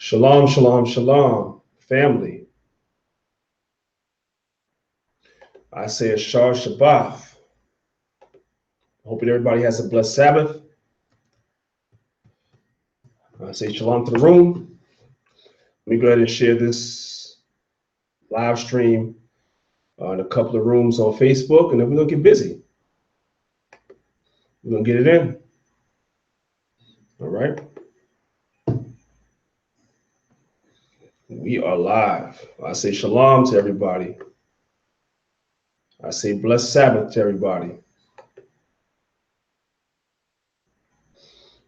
Shalom, shalom, shalom, family. I say a Shar Shabbat. Hoping everybody has a blessed Sabbath. I say shalom to the room. Let me go ahead and share this live stream in a couple of rooms on Facebook, and then we're going to get busy. We're going to get it in. All right. We are live. I say shalom to everybody. I say blessed Sabbath to everybody.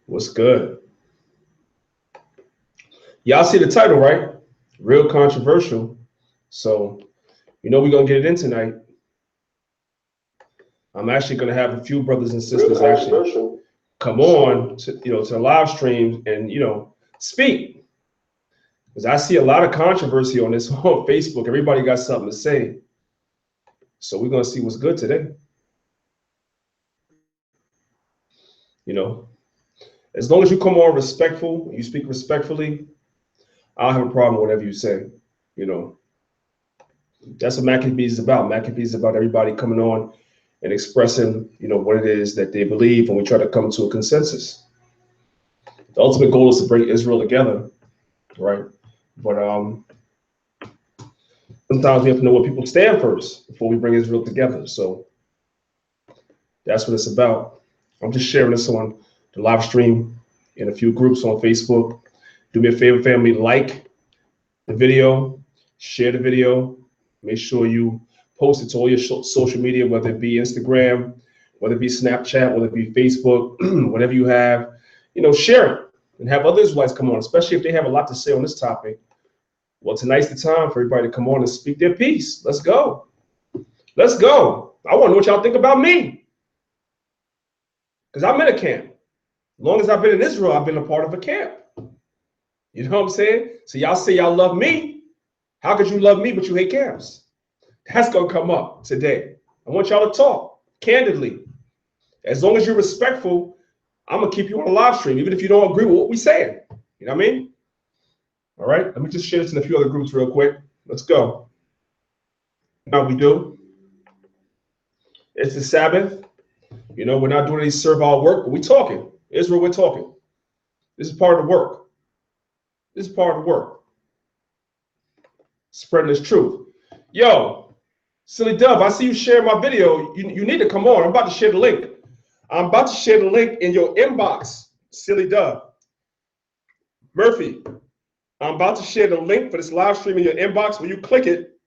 What's good? Y'all see the title, right? Real controversial. So, we're going to get it in tonight. I'm actually going to have a few brothers and sisters actually come on to, to live stream and, speak. Because I see a lot of controversy on this on Facebook. Everybody got something to say. So we're going to see what's good today. As long as you come on respectful, you speak respectfully, I don't have a problem with whatever you say. That's what Maccabeestv is about. Maccabeestv is about everybody coming on and expressing, what it is that they believe, and we try to come to a consensus. The ultimate goal is to bring Israel together, right? But sometimes we have to know what people stand first before we bring Israel together. So that's what it's about. I'm just sharing this on the live stream in a few groups on Facebook. Do me a favor, family, like the video, share the video. Make sure you post it to all your social media, whether it be Instagram, whether it be Snapchat, whether it be Facebook, whatever you have, share it and have other Israelites come on, especially if they have a lot to say on this topic. Well, tonight's the time for everybody to come on and speak their piece. Let's go. Let's go. I want to know what y'all think about me. Because I'm in a camp. As long as I've been in Israel, I've been a part of a camp. You know what I'm saying? So y'all say y'all love me. How could you love me but you hate camps? That's going to come up today. I want y'all to talk candidly. As long as you're respectful, I'm going to keep you on a live stream, even if you don't agree with what we're saying. You know what I mean? All right. Let me just share this in a few other groups real quick. Let's go. Now we do. It's the Sabbath. We're not doing any servile work, but we're talking. Israel, we're talking. This is part of the work. This is part of the work. Spreading this truth. Yo, Silly Dove, I see you share my video. You need to come on. I'm about to share the link. I'm about to share the link in your inbox, Silly Dove. Murphy, I'm about to share the link for this live stream in your inbox. When you click it,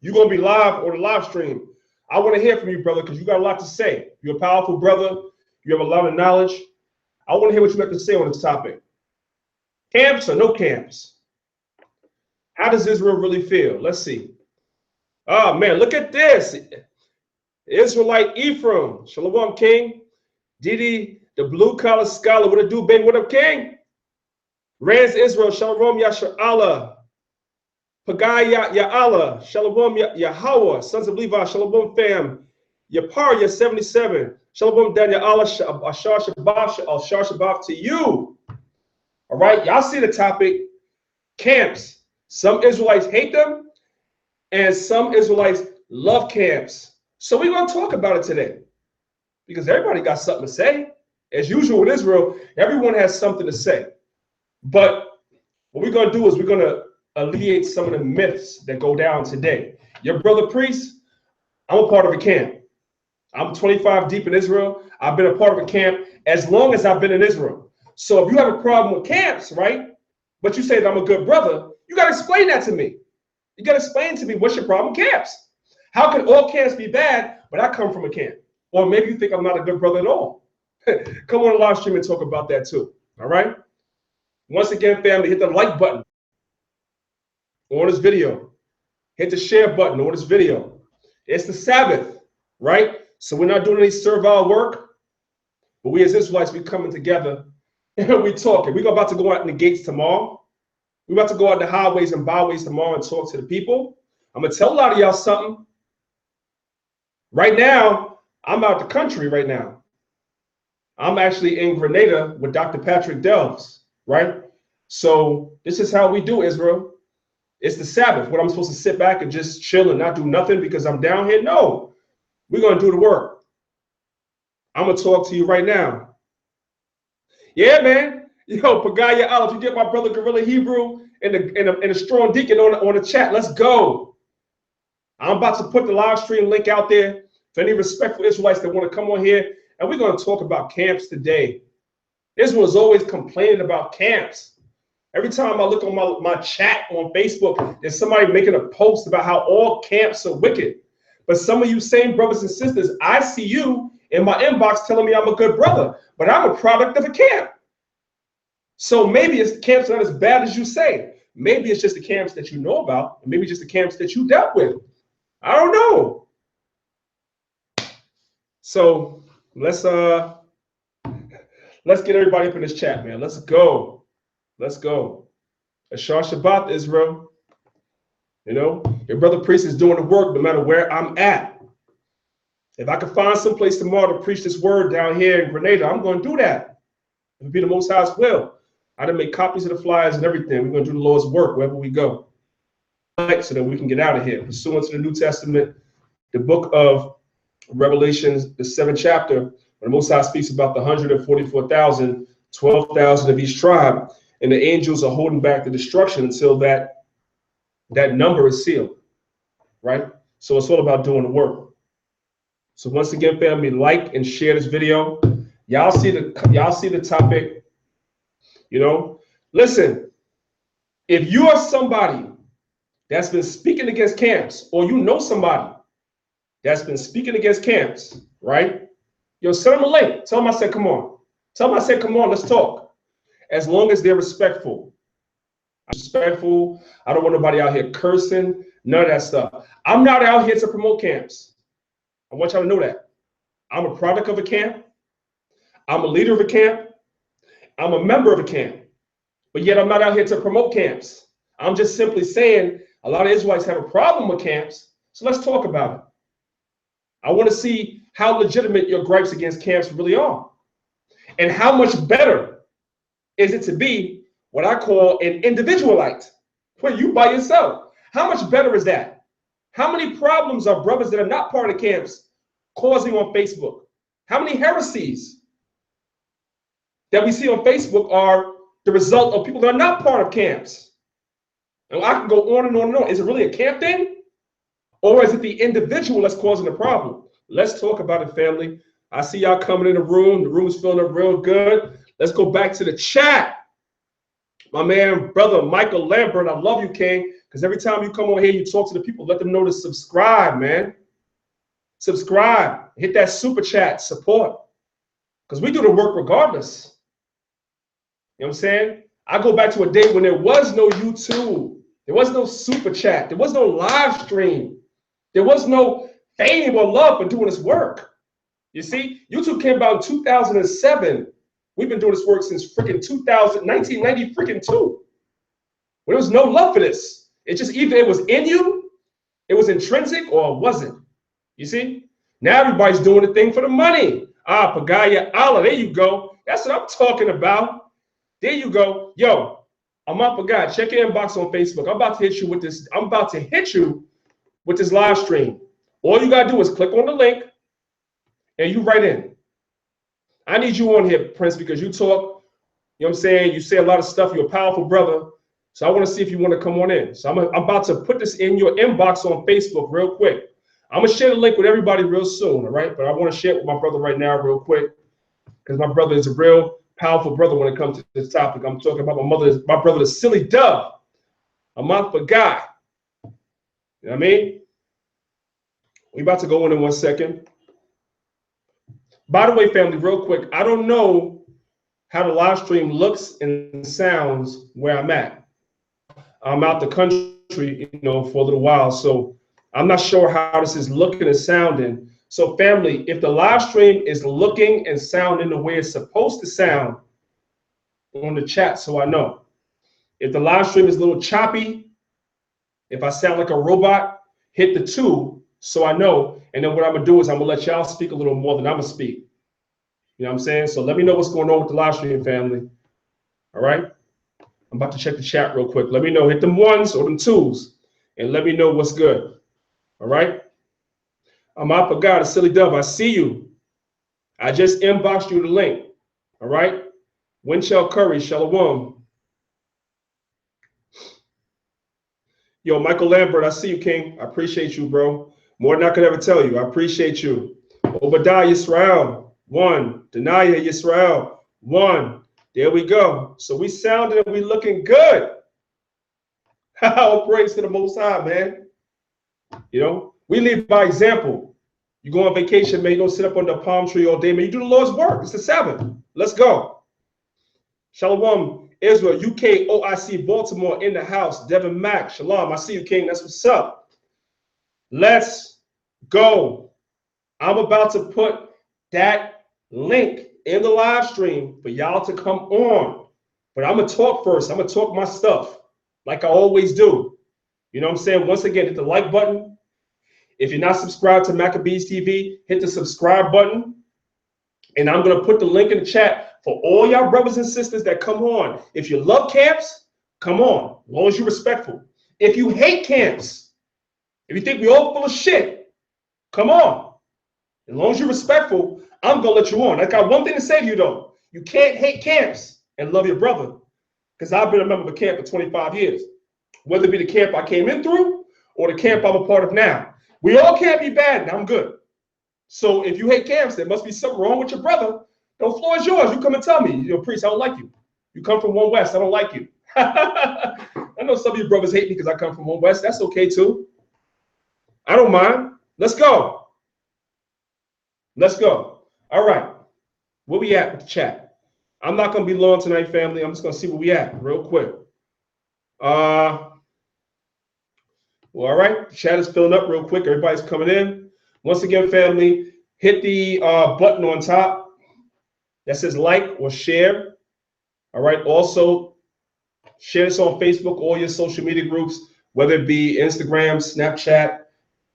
you're going to be live on the live stream. I want to hear from you, brother, because you got a lot to say. You're a powerful brother. You have a lot of knowledge. I want to hear what you have to say on this topic. Camps or no camps? How does Israel really feel? Let's see. Oh, man, look at this. Israelite Ephraim. Shalom, King. Didi, the blue-collar scholar. What it do, baby? What up, King? Rans Israel. Shalom, Yasha'Allah. Pagaya Ya'Allah. Shalom, Yahweh. Sons of Levi. Shalom, fam. Yapar, 77. Shalom, Danyaahla. Ashar Shabbat to you. All right, y'all see the topic. Camps. Some Israelites hate them, and some Israelites love camps. So we're going to talk about it today because everybody got something to say. As usual with Israel, everyone has something to say. But what we're going to do is we're going to alleviate some of the myths that go down today. Your brother priest, I'm a part of a camp. I'm 25 deep in Israel. I've been a part of a camp as long as I've been in Israel. So if you have a problem with camps, right, but you say that I'm a good brother, you got to explain that to me. You got to explain to me what's your problem with camps. How can all camps be bad, but I come from a camp? Or maybe you think I'm not a good brother at all. Come on the live stream and talk about that too. All right? Once again, family, hit the like button on this video. Hit the share button on this video. It's the Sabbath, right? So we're not doing any servile work, but we as Israelites, we coming together and we talking. We're about to go out in the gates tomorrow. We're about to go out the highways and byways tomorrow and talk to the people. I'm going to tell a lot of y'all something. Right now, I'm out the country right now. I'm actually in Grenada with Dr. Patrick Ingles, right? So this is how we do, Israel. It's the Sabbath. What, I'm supposed to sit back and just chill and not do nothing because I'm down here? No, we're going to do the work. I'm going to talk to you right now. Yeah, man. Yo, Danyaahla, if you get my brother Gorilla Hebrew and a strong deacon on the chat, let's go. I'm about to put the live stream link out there for any respectful Israelites that want to come on here. And we're going to talk about camps today. Israel is always complaining about camps. Every time I look on my chat on Facebook, there's somebody making a post about how all camps are wicked. But some of you same brothers and sisters, I see you in my inbox telling me I'm a good brother, but I'm a product of a camp. So maybe the camps not as bad as you say. Maybe it's just the camps that you know about, and maybe just the camps that you dealt with. I don't know. So let's get everybody up in this chat, man. Let's go. Let's go. Ashar Shabbat, Israel. You know, your brother priest is doing the work no matter where I'm at. If I can find some place tomorrow to preach this word down here in Grenada, I'm going to do that. It'll be the Most High's will. I done make copies of the flyers and everything. We're going to do the Lord's work wherever we go. So that we can get out of here. Pursuant to the New Testament, the book of Revelations, the 7th chapter, when the Most High speaks about the 144,000, 12,000 of each tribe, and the angels are holding back the destruction until that number is sealed, right? So it's all about doing the work. So once again, family, like and share this video. Y'all see the topic. You know, listen, if you are somebody that's been speaking against camps, or you know somebody that's been speaking against camps, right? Yo, send them a link. Tell them I said, come on. Tell them I said, come on, let's talk. As long as they're respectful. Respectful. I don't want nobody out here cursing, none of that stuff. I'm not out here to promote camps. I want y'all to know that. I'm a product of a camp. I'm a leader of a camp. I'm a member of a camp. But yet I'm not out here to promote camps. I'm just simply saying a lot of Israelites have a problem with camps. So let's talk about it. I want to see how legitimate your gripes against camps really are. And how much better is it to be what I call an individualite, where you by yourself. How much better is that? How many problems are brothers that are not part of camps causing on Facebook? How many heresies that we see on Facebook are the result of people that are not part of camps? And I can go on and on and on. Is it really a camp thing? Or is it the individual that's causing the problem? Let's talk about it, family. I see y'all coming in the room. The room is filling up real good. Let's go back to the chat. My man, brother Michael Lambert, I love you, King, because every time you come on here, you talk to the people, let them know to subscribe, man. Subscribe. Hit that super chat support, because we do the work regardless. You know what I'm saying? I go back to a day when there was no YouTube. There was no super chat. There was no live stream. There was no fame or love for doing this work. You see, YouTube came about in 2007. We've been doing this work since freaking 1990 freaking 2. There was no love for this. It just either it was in you, it was intrinsic, or it wasn't. You see? Now everybody's doing the thing for the money. Ah, Danyaahla, there you go. That's what I'm talking about. There you go. Yo, I'm up for God. Check your inbox on Facebook. I'm about to hit you with this. I'm about to hit you with this live stream. All you gotta do is click on the link and you write in. I need you on here, Prince, because you talk, you know what I'm saying? You say a lot of stuff. You're a powerful brother. So I want to see if you want to come on in. So I'm about to put this in your inbox on Facebook real quick. I'm going to share the link with everybody real soon, all right? But I want to share it with my brother right now real quick, because my brother is a real powerful brother when it comes to this topic. I'm talking about my brother, the silly dove, a month for God. You know what I mean? We about to go in 1 second. By the way, family, real quick, I don't know how the live stream looks and sounds where I'm at. I'm out the country, you know, for a little while, so I'm not sure how this is looking and sounding. So, family, if the live stream is looking and sounding the way it's supposed to sound, on the chat, so I know. If the live stream is a little choppy, if I sound like a robot, hit the 2 so I know. And then what I'm gonna do is I'm gonna let y'all speak a little more than I'm gonna speak. You know what I'm saying? So let me know what's going on with the live stream, family. All right. I'm about to check the chat real quick. Let me know. Hit them ones or them twos and let me know what's good. All right. I'm out for God, a silly dove. I see you. I just inboxed you the link. All right. Winchell Curry, Shalom. Yo, Michael Lambert, I see you, King. I appreciate you, bro. More than I could ever tell you. I appreciate you. Obadiah Yisrael, 1. Danyaahla Yisrael, 1. There we go. So we sounded and we looking good. All praise to the Most High, man. You know, we lead by example. You go on vacation, man, you don't sit up under a palm tree all day, man. You do the Lord's work. It's the Sabbath. Let's go. Shalom, Israel, UK, OIC, Baltimore, in the house. Devin Mack, shalom. I see you, King. That's what's up. Let's go. I'm about to put that link in the live stream for y'all to come on. But I'm going to talk first. I'm going to talk my stuff like I always do. You know what I'm saying? Once again, hit the like button. If you're not subscribed to Maccabeestv, hit the subscribe button. And I'm going to put the link in the chat for all y'all brothers and sisters that come on. If you love camps, come on, as long as you're respectful. If you hate camps, if you think we all full of shit, come on. As long as you're respectful, I'm going to let you on. I got one thing to say to you, though. You can't hate camps and love your brother, because I've been a member of a camp for 25 years, whether it be the camp I came in through or the camp I'm a part of now. We all can't be bad, and I'm good. So if you hate camps, there must be something wrong with your brother. The floor is yours. You come and tell me, you know, priest, I don't like you. You come from One West, I don't like you. I know some of you brothers hate me because I come from One West. That's okay, too. I don't mind. Let's go. Let's go. All right. Where we at with the chat? I'm not going to be long tonight, family. I'm just going to see where we at real quick. Well, all right. The chat is filling up real quick. Everybody's coming in. Once again, family, hit the button on top that says like or share. All right. Also, share this on Facebook, all your social media groups, whether it be Instagram, Snapchat,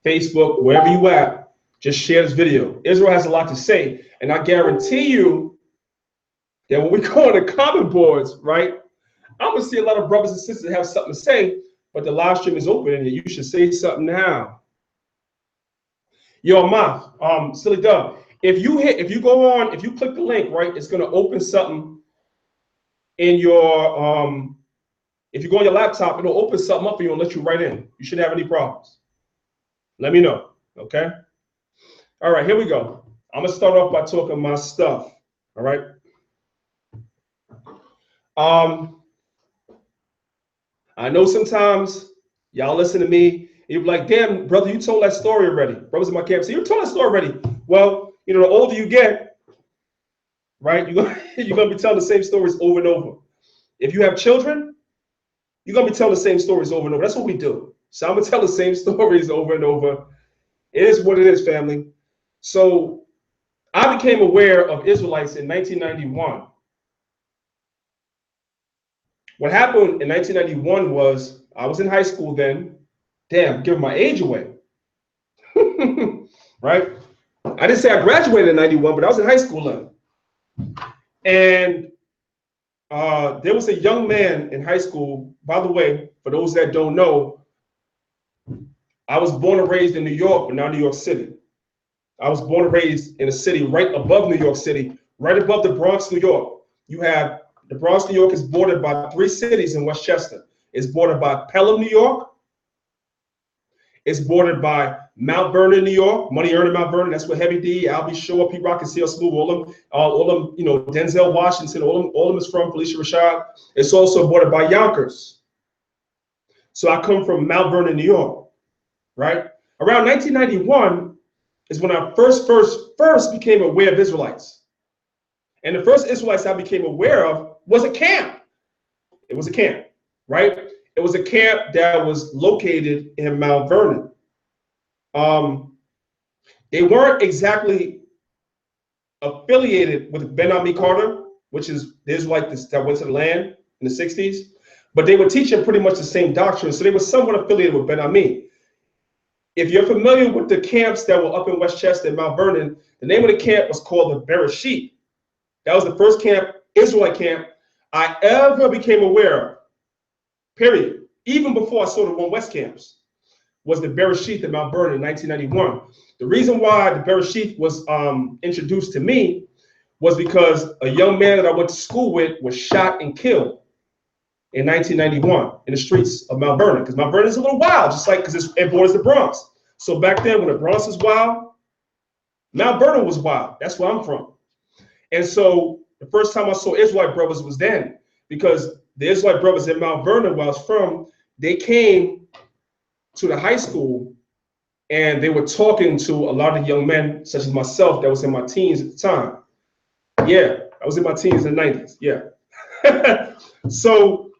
Facebook, wherever you at. Just share this video. Israel has a lot to say, and I guarantee you that when we go on the comment boards, right, I'm going to see a lot of brothers and sisters have something to say, but the live stream is open, and you should say something now. Yo, Ma, silly dove. If you go on, if you click the link, right, it's going to open something in your, if you go on your laptop, it'll open something up for you and let you right in. You shouldn't have any problems. Let me know, okay? All right, here we go. I'm going to start off by talking my stuff, all right? I know sometimes y'all listen to me, you're like, damn, brother, you told that story already. Brothers in my camp say, you told that story already. Well, you know, the older you get, right, you're going to be telling the same stories over and over. If you have children, you're going to be telling the same stories over and over. That's what we do. So I'm going to tell the same stories over and over. It is what it is, family. So I became aware of Israelites in 1991. What happened in 1991 was I was in high school then. Damn, giving my age away. Right? I didn't say I graduated in 91, but I was in high school then. And there was a young man in high school. By the way, for those that don't know, I was born and raised in New York, but not New York City. I was born and raised in a city right above New York City, right above the Bronx, New York. You have the Bronx, New York is bordered by 3 cities in Westchester. It's bordered by Pelham, New York. It's bordered by Mount Vernon, New York. Money earned in Mount Vernon. That's where Heavy D, Albie Shore, Pete Rock, and CL Smooth, all of them, you know, Denzel Washington, all of them is from Felicia Rashad. It's also bordered by Yonkers. So I come from Mount Vernon, New York, right? Around 1991 is when I first became aware of Israelites. And the first Israelites I became aware of was a camp. It was a camp, right? It was a camp that was located in Mount Vernon. They weren't exactly affiliated with Ben Ami Carter, which is the Israelites that went to the land in the 60s, but they were teaching pretty much the same doctrine. So they were somewhat affiliated with Ben Ami. If you're familiar with the camps that were up in Westchester and Mount Vernon, the name of the camp was called the Bereshit. That was the first camp, Israelite camp, I ever became aware of. period. Even before I saw the One West camps, was the Bereshith at Mount Vernon in 1991. The reason why the Bereshith was introduced to me was because a young man that I went to school with was shot and killed in 1991 in the streets of Mount Vernon, because Mount Vernon is a little wild, just like because it borders the Bronx. So back then, when the Bronx was wild, Mount Vernon was wild. That's where I'm from. And so the first time I saw Israelite brothers was then, because the Israelite brothers in Mount Vernon, where I was from, they came to the high school and they were talking to a lot of young men, such as myself, that was in my teens at the time. Yeah, I was in my teens in the 90s. Yeah. So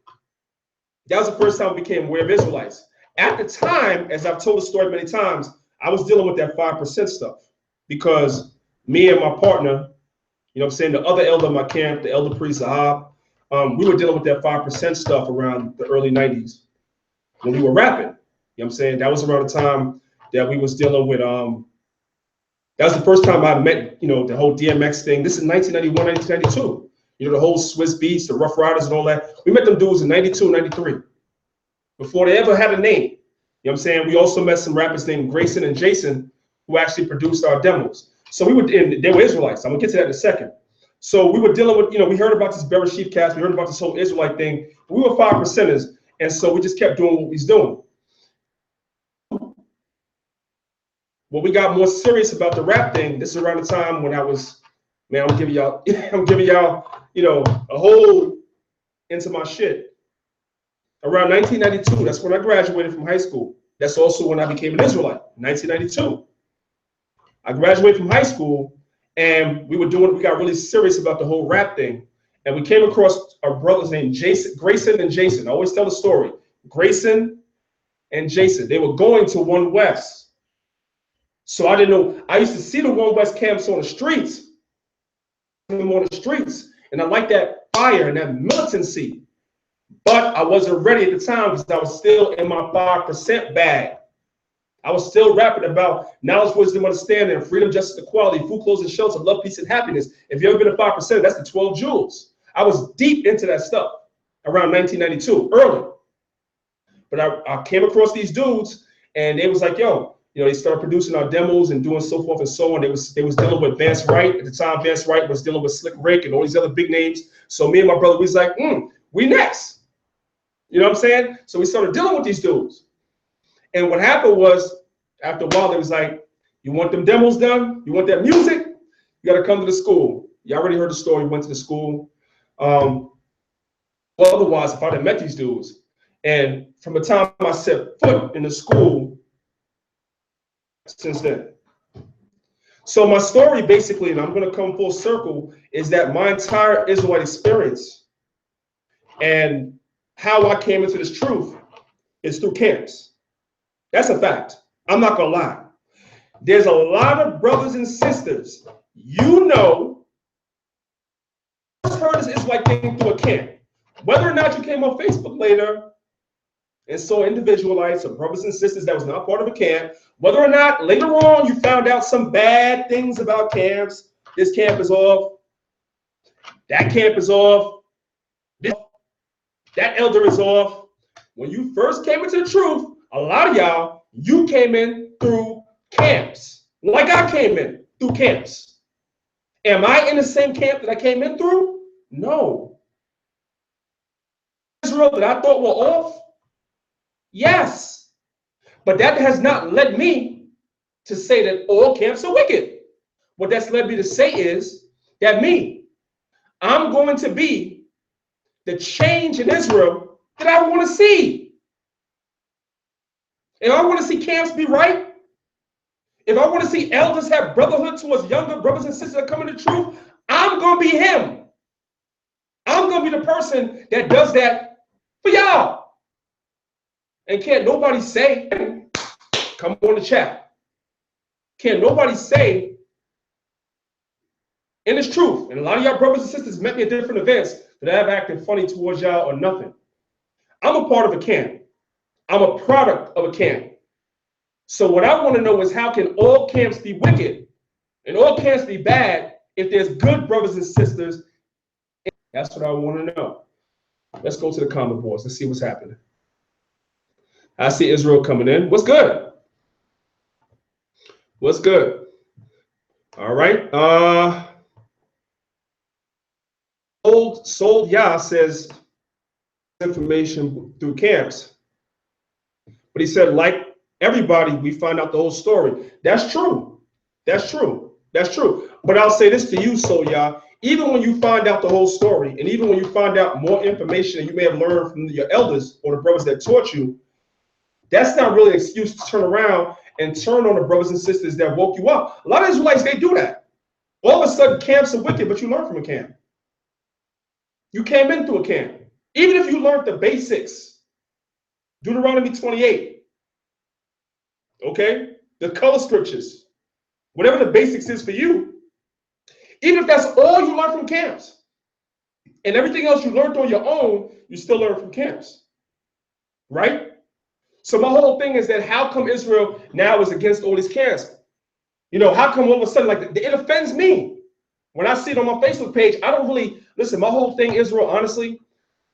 that was the first time I became aware of Israelites. At the time, as I've told the story many times, I was dealing with that 5% stuff, because me and my partner, you know what I'm saying, the other elder of my camp, the elder priest Zahab, we were dealing with that 5% stuff around the early 90s when we were rapping. You know what I'm saying? That was around the time that we was dealing with, that was the first time I met, you know, the whole DMX thing. This is 1991, 1992. You know, the whole Swiss Beats, the Rough Riders and all that. We met them dudes in 92, 93, before they ever had a name. You know what I'm saying? We also met some rappers named Grayson and Jason, who actually produced our demos. So we were, and they were Israelites. I'm gonna get to that in a second. So we were dealing with, you know, we heard about this Bereshith cast, we heard about this whole Israelite thing. We were 5%ers, and so we just kept doing what we was doing. When we got more serious about the rap thing, this is around the time when I was, man, I'm giving y'all, you know, a whole into my shit. Around 1992, that's when I graduated from high school. That's also when I became an Israelite, 1992. I graduated from high school, and we got really serious about the whole rap thing. And we came across our brothers named Grayson and Jason. I always tell the story. Grayson and Jason, they were going to One West. So I didn't know, I used to see the One West camps on the streets, and I like that fire and that militancy. But I wasn't ready at the time, because I was still in my 5% bag. I was still rapping about knowledge, wisdom, understanding, freedom, justice, equality, food, clothes, and shelter, love, peace, and happiness. If you've ever been a 5%, that's the 12 jewels. I was deep into that stuff around 1992, early. But I came across these dudes, and they was like, yo, you know, they started producing our demos and doing so forth and so on. They was dealing with Vance Wright. At the time, Vance Wright was dealing with Slick Rick and all these other big names. So me and my brother, we was like, we next. You know what I'm saying? So we started dealing with these dudes. And what happened was, after a while, it was like, you want them demos done? You want that music? You got to come to the school. You already heard the story. Went to the school. Otherwise, if I had met these dudes, and from the time I set foot in the school, since then. So my story, basically, and I'm going to come full circle, is that my entire Israelite experience and how I came into this truth is through camps. That's a fact. I'm not gonna lie. There's a lot of brothers and sisters, you know, heard this Israelite thing through a camp. Whether or not you came on Facebook later and saw individualites or brothers and sisters that was not part of a camp, whether or not later on you found out some bad things about camps, this camp is off, that camp is off, that elder is off. When you first came into the truth, a lot of y'all, you came in through camps, like I came in through camps. Am I in the same camp that I came in through? No. Israel that I thought were off? Yes. But that has not led me to say that all camps are wicked. What that's led me to say is that I'm going to be the change in Israel that I want to see. If I want to see camps be right, if I want to see elders have brotherhood towards younger brothers and sisters that come into truth, I'm going to be him. I'm going to be the person that does that for y'all. And can't nobody say, come on the chat. Can't nobody say, and it's truth. And a lot of y'all brothers and sisters met me at different events that I've acted funny towards y'all or nothing. I'm a part of a camp. I'm a product of a camp. So what I want to know is, how can all camps be wicked and all camps be bad if there's good brothers and sisters? That's what I want to know. Let's go to the comment boards. Let's see what's happening. I see Israel coming in. What's good? What's good? All right. Sold Yah says information through camps. But he said, like everybody, we find out the whole story. That's true. That's true. That's true. But I'll say this to you, Sold Yah. Even when you find out the whole story, and even when you find out more information that you may have learned from your elders or the brothers that taught you, that's not really an excuse to turn around and turn on the brothers and sisters that woke you up. A lot of Israelites, they do that. All of a sudden, camps are wicked, but you learn from a camp. You came into a camp. Even if you learned the basics, Deuteronomy 28, okay? The color scriptures, whatever the basics is for you, even if that's all you learn from camps, and everything else you learned on your own, you still learn from camps, right? So my whole thing is that how come Israel now is against all these camps? You know, how come all of a sudden, like, it offends me? When I see it on my Facebook page, I don't really, listen, my whole thing, Israel, honestly,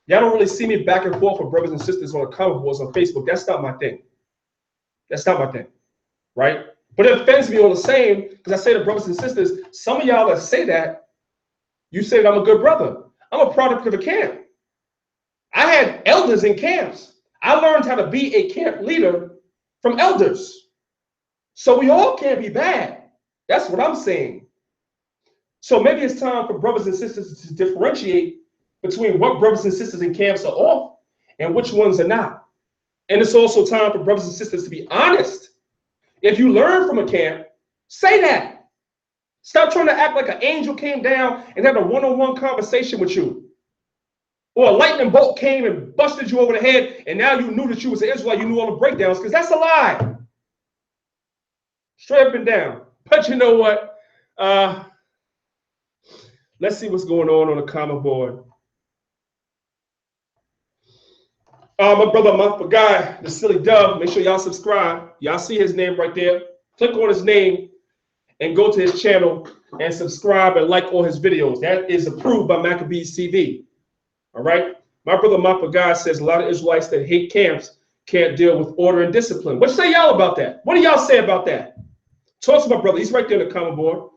y'all don't really see me back and forth with brothers and sisters on the comment boards on Facebook. That's not my thing. That's not my thing, right? But it offends me all the same, because I say to brothers and sisters, some of y'all that say that, you say that I'm a good brother. I'm a product of a camp. I had elders in camps. I learned how to be a camp leader from elders. So we all can't be bad. That's what I'm saying. So maybe it's time for brothers and sisters to differentiate between what brothers and sisters in camps are off and which ones are not. And it's also time for brothers and sisters to be honest. If you learn from a camp, say that. Stop trying to act like an angel came down and had a one-on-one conversation with you. Or a lightning bolt came and busted you over the head, and now you knew that you was an Israelite, you knew all the breakdowns, because that's a lie. Straight up and down. But you know what? Let's see what's going on the comment board. My brother, my guy, the Silly Dove, make sure y'all subscribe. Y'all see his name right there. Click on his name and go to his channel and subscribe and like all his videos. That is approved by Maccabeestv. All right? My brother, my guy, says a lot of Israelites that hate camps can't deal with order and discipline. What say y'all about that? What do y'all say about that? Talk to my brother. He's right there in the comment board.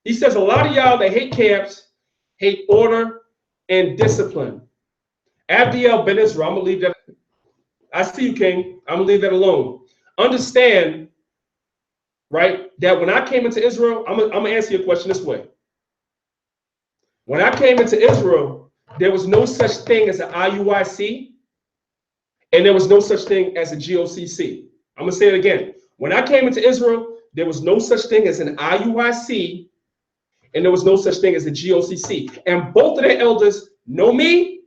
He says a lot of y'all that hate camps hate order and discipline. Abdiel Ben Israel, I'm going to leave that. I see you, King. I'm going to leave that alone. Understand, right, that when I came into Israel, I'm going to answer your question this way. When I came into Israel, there was no such thing as an IUIC, and there was no such thing as a GOCC. I'm going to say it again. When I came into Israel, there was no such thing as an IUIC, and there was no such thing as a GOCC. And both of their elders know me,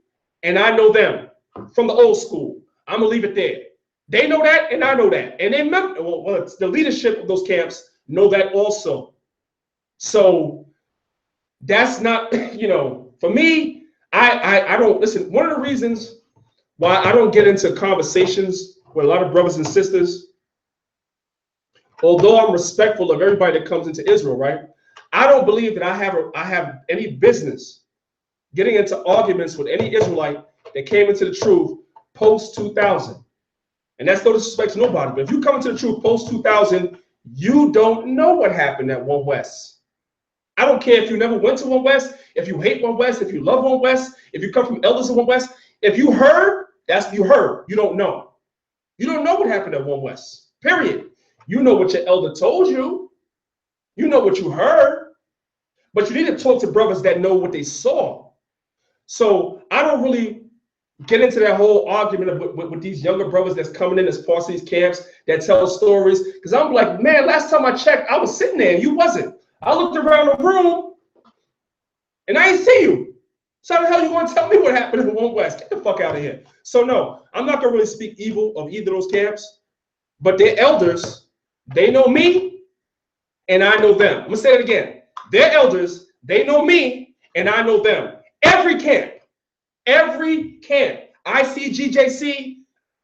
and I know them from the old school. I'm going to leave it there. They know that, and I know that. And they remember, well, it's the leadership of those camps know that also. So that's not, you know, for me, I don't, listen, one of the reasons why I don't get into conversations with a lot of brothers and sisters, although I'm respectful of everybody that comes into Israel, right? I don't believe that I have any business getting into arguments with any Israelite that came into the truth post 2000. And that's no disrespect to nobody, but if you come into the truth post 2000, you don't know what happened at One West. I don't care if you never went to One West, if you hate One West, if you love One West, if you come from elders of One West. If you heard, that's what you heard. You don't know. You don't know what happened at One West, period. You know what your elder told you. You know what you heard. But you need to talk to brothers that know what they saw. So I don't really get into that whole argument with these younger brothers that's coming in as part of these camps that tell stories. Because I'm like, man, last time I checked, I was sitting there and you wasn't. I looked around the room and I didn't see you. So how the hell you want to tell me what happened in One West? Get the fuck out of here. So no, I'm not going to really speak evil of either of those camps. But their elders, they know me and I know them. I'm going to say it again. Their elders, they know me and I know them. Every camp, ICGJC,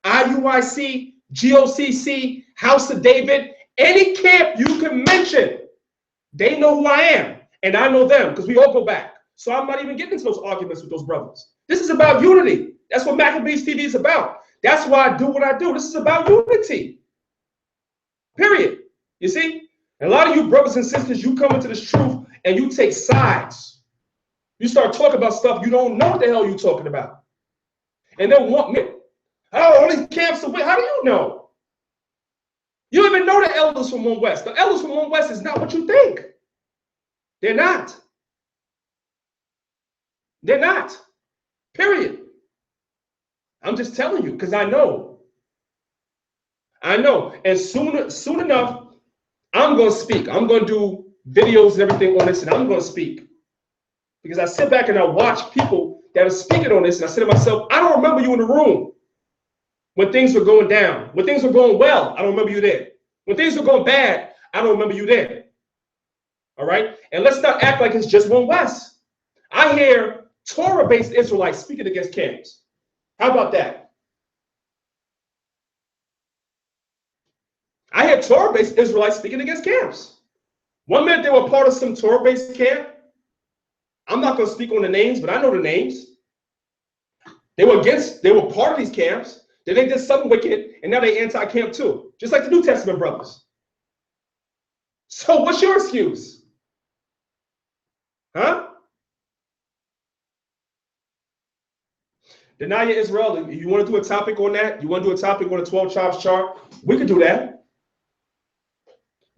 IUIC, GOCC, House of David, any camp you can mention, they know who I am and I know them because we all go back. So I'm not even getting into those arguments with those brothers This is about unity. That's what Maccabeestv is about. That's why I do what I do. This is about unity. Period. You see? And a lot of you brothers and sisters, you come into this truth and you take sides. You start talking about stuff you don't know what the hell you're talking about. And then want me. Oh, all these camps away. How do you know? You don't even know the elders from One West. The elders from One West is not what you think. They're not. They're not. Period. I'm just telling you because I know. I know. And soon enough, I'm going to speak. I'm going to do videos and everything on this, and I'm going to speak. Because I sit back and I watch people that are speaking on this, and I say to myself, I don't remember you in the room when things were going down. When things were going well, I don't remember you there. When things were going bad, I don't remember you there. All right? And let's not act like it's just One West. I hear Torah-based Israelites speaking against camps. How about that? I hear Torah-based Israelites speaking against camps. One minute they were part of some Torah-based camp. I'm not going to speak on the names, but I know the names. They were part of these camps. Then they did something wicked, and now they anti-camp too. Just like the New Testament brothers. So what's your excuse? Huh? Danyaahla Israel, you want to do a topic on that? You want to do a topic on the 12 tribes chart? We could do that.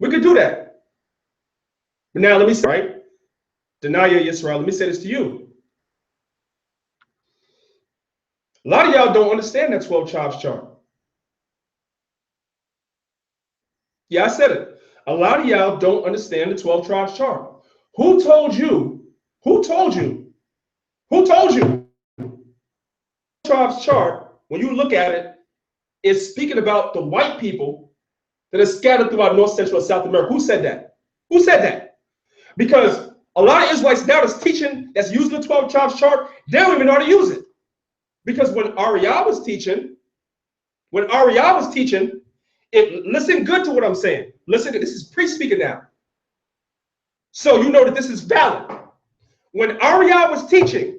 We could do that. But now let me say, right? Danyaahla Israel, let me say this to you. A lot of y'all don't understand that 12 tribes chart. Yeah, I said it. A lot of y'all don't understand the 12 tribes chart. Who told you? Who told you? Who told you? Tribes chart, when you look at it, is speaking about the white people that are scattered throughout North, Central, and South America. Who said that? Who said that? Because a lot of Israelites now that's teaching, that's using the 12 tribes chart, they don't even know how to use it. Because when Ariah was teaching, listen good to what I'm saying. Listen, this is pre-speaking now. So you know that this is valid. When Ariah was teaching,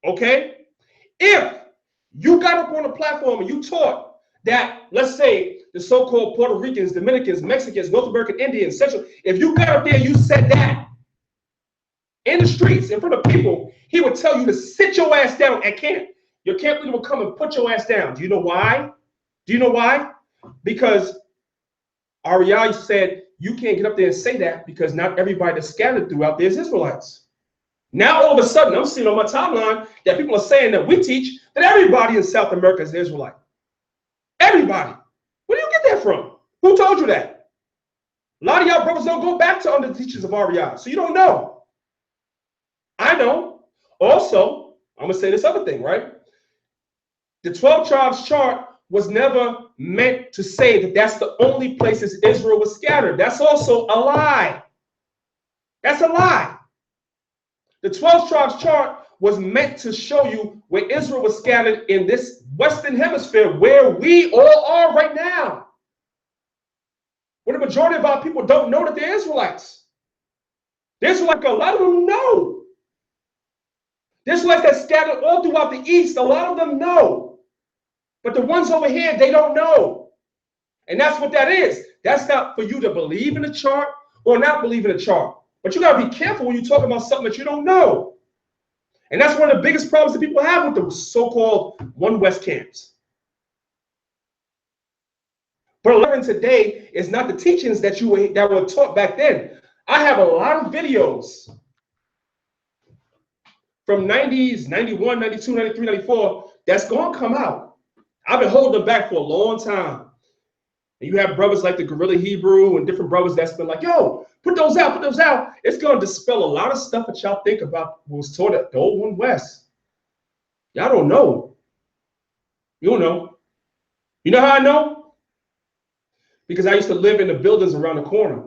okay, if you got up on a platform and you taught that, let's say, the so-called Puerto Ricans, Dominicans, Mexicans, North American Indians, Central, if you got up there and you said that in the streets, in front of people, he would tell you to sit your ass down at camp. Your camp leader will come and put your ass down. Do you know why? Do you know why? Because Ariah said, you can't get up there and say that because not everybody that's scattered throughout there is Israelites. Now, all of a sudden, I'm seeing on my timeline that people are saying that we teach that everybody in South America is Israelite. Everybody. Where do you get that from? Who told you that? A lot of y'all brothers don't go back to under the teachings of Ariah, so you don't know. I know. Also, I'm going to say this other thing, right? The 12 tribes chart was never meant to say that that's the only places Israel was scattered. That's also a lie. That's a lie. The 12 tribes chart was meant to show you where Israel was scattered in this Western Hemisphere, where we all are right now. Where the majority of our people don't know that they're Israelites. There's like a lot of them know. There's like that scattered all throughout the East. A lot of them know. But the ones over here, they don't know. And that's what that is. That's not for you to believe in the chart or not believe in the chart. But you got to be careful when you talk about something that you don't know. And that's one of the biggest problems that people have with the so-called One West camps. But learning today is not the teachings that were taught back then. I have a lot of videos from 90s, 91, 92, 93, 94 that's going to come out. I've been holding them back for a long time. And you have brothers like the Guerrilla Hebrew and different brothers that's been like, yo, put those out, put those out. It's going to dispel a lot of stuff that y'all think about what was taught at the old One West. Y'all don't know. You don't know. You know how I know? Because I used to live in the buildings around the corner.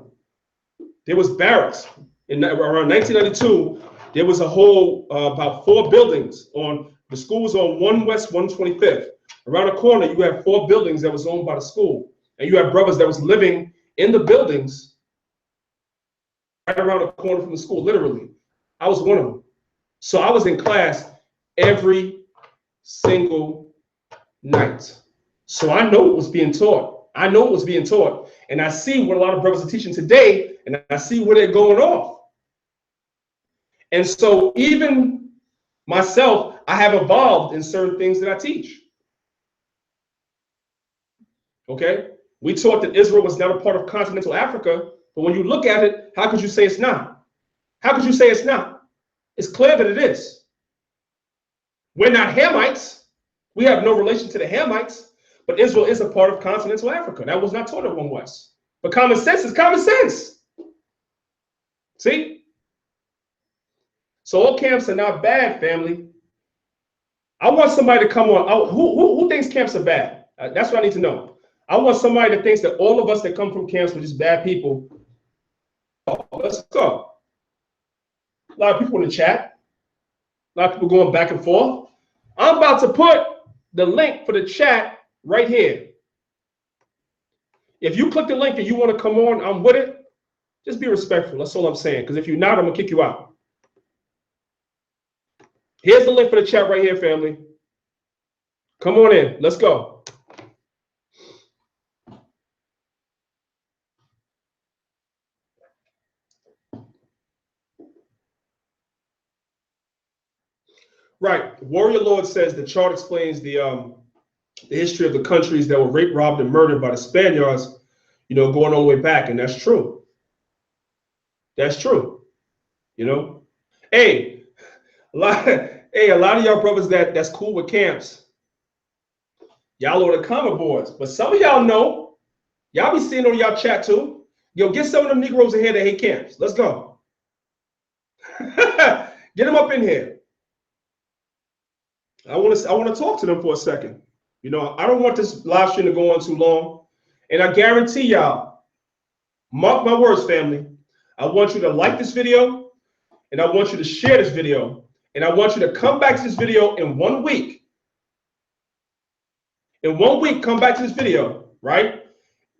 There was barracks. Around 1992, there was a whole, about 4 buildings on, the school was on 1 West 125th. Around the corner, you had 4 buildings that was owned by the school. And you had brothers that was living in the buildings right around the corner from the school, literally. I was one of them. So I was in class every single night. So I know what was being taught. I know what was being taught. And I see what a lot of brothers are teaching today, and I see where they're going off. And so even myself, I have evolved in certain things that I teach. Okay? We taught that Israel was not a part of continental Africa, but when you look at it, how could you say it's not? How could you say it's not? It's clear that it is. We're not Hamites. We have no relation to the Hamites, but Israel is a part of continental Africa. That was not taught at one West. But common sense is common sense. See? So all camps are not bad, family. I want somebody to come on. Who thinks camps are bad? That's what I need to know. I want somebody that thinks that all of us that come from camps were just bad people. Oh, let's go. A lot of people in the chat. A lot of people going back and forth. I'm about to put the link for the chat right here. If you click the link and you want to come on, I'm with it. Just be respectful. That's all I'm saying. Because if you're not, I'm going to kick you out. Here's the link for the chat right here, family. Come on in. Let's go. Right. Warrior Lord says the chart explains the history of the countries that were raped, robbed, and murdered by the Spaniards, going all the way back. And that's true. That's true. Hey, a lot of y'all brothers that's cool with camps. Y'all are the common boards. But some of y'all know, y'all be seeing on y'all chat too. Yo, get some of them Negroes in here that hate camps. Let's go. Get them up in here. I want to talk to them for a second. I don't want this live stream to go on too long. And I guarantee y'all, mark my words, family, I want you to like this video, and I want you to share this video, and I want you to come back to this video in 1 week. In 1 week, come back to this video, right?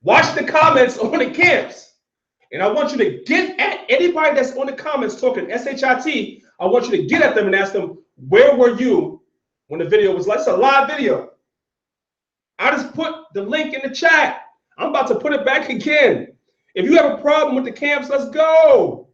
Watch the comments on the camps. And I want you to get at anybody that's on the comments talking SHIT. I want you to get at them and ask them, where were you when the video was like? It's a live video. I just put the link in the chat. I'm about to put it back again. If you have a problem with the camps, let's go.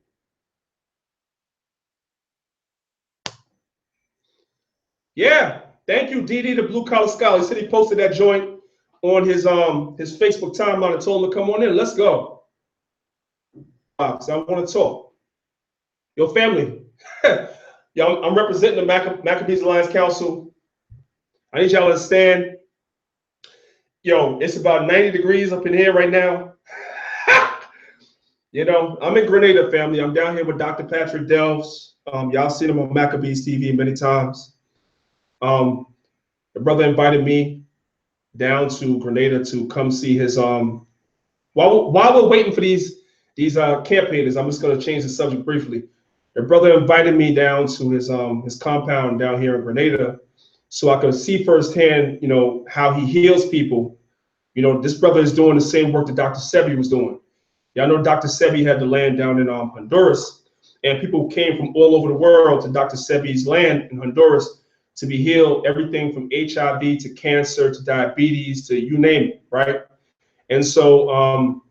Yeah. Thank you, DD, the Blue Collar Scholar. He said he posted that joint on his Facebook timeline and told him to come on in. Let's go. So I want to talk. Yo, family. Yo, I'm representing the Maccabeestv Alliance Council. I need y'all to understand. Yo, it's about 90 degrees up in here right now. I'm in Grenada, family. I'm down here with Dr. Patrick Ingles. Y'all seen him on Maccabeestv many times. The brother invited me down to Grenada to come see his while we're waiting for these campaigners, I'm just going to change the subject briefly. The brother invited me down to his compound down here in Grenada so I could see firsthand, how he heals people. This brother is doing the same work that Dr. Sebi was doing. Y'all know Dr. Sebi had the land down in Honduras, and people came from all over the world to Dr. Sebi's land in Honduras to be healed, everything from HIV to cancer to diabetes to you name it, right? And so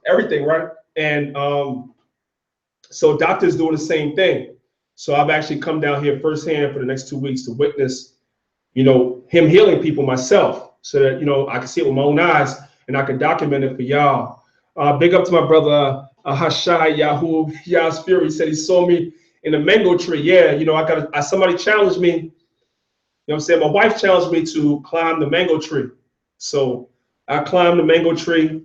everything, right? And so doctors doing the same thing. So I've actually come down here firsthand for the next 2 weeks to witness, him healing people myself, so that I can see it with my own eyes and I can document it for y'all. Big up to my brother Hashai Yahoo Yah's Fury. He said he saw me in a mango tree. Yeah, somebody challenged me. I'm saying? My wife challenged me to climb the mango tree. So I climbed the mango tree.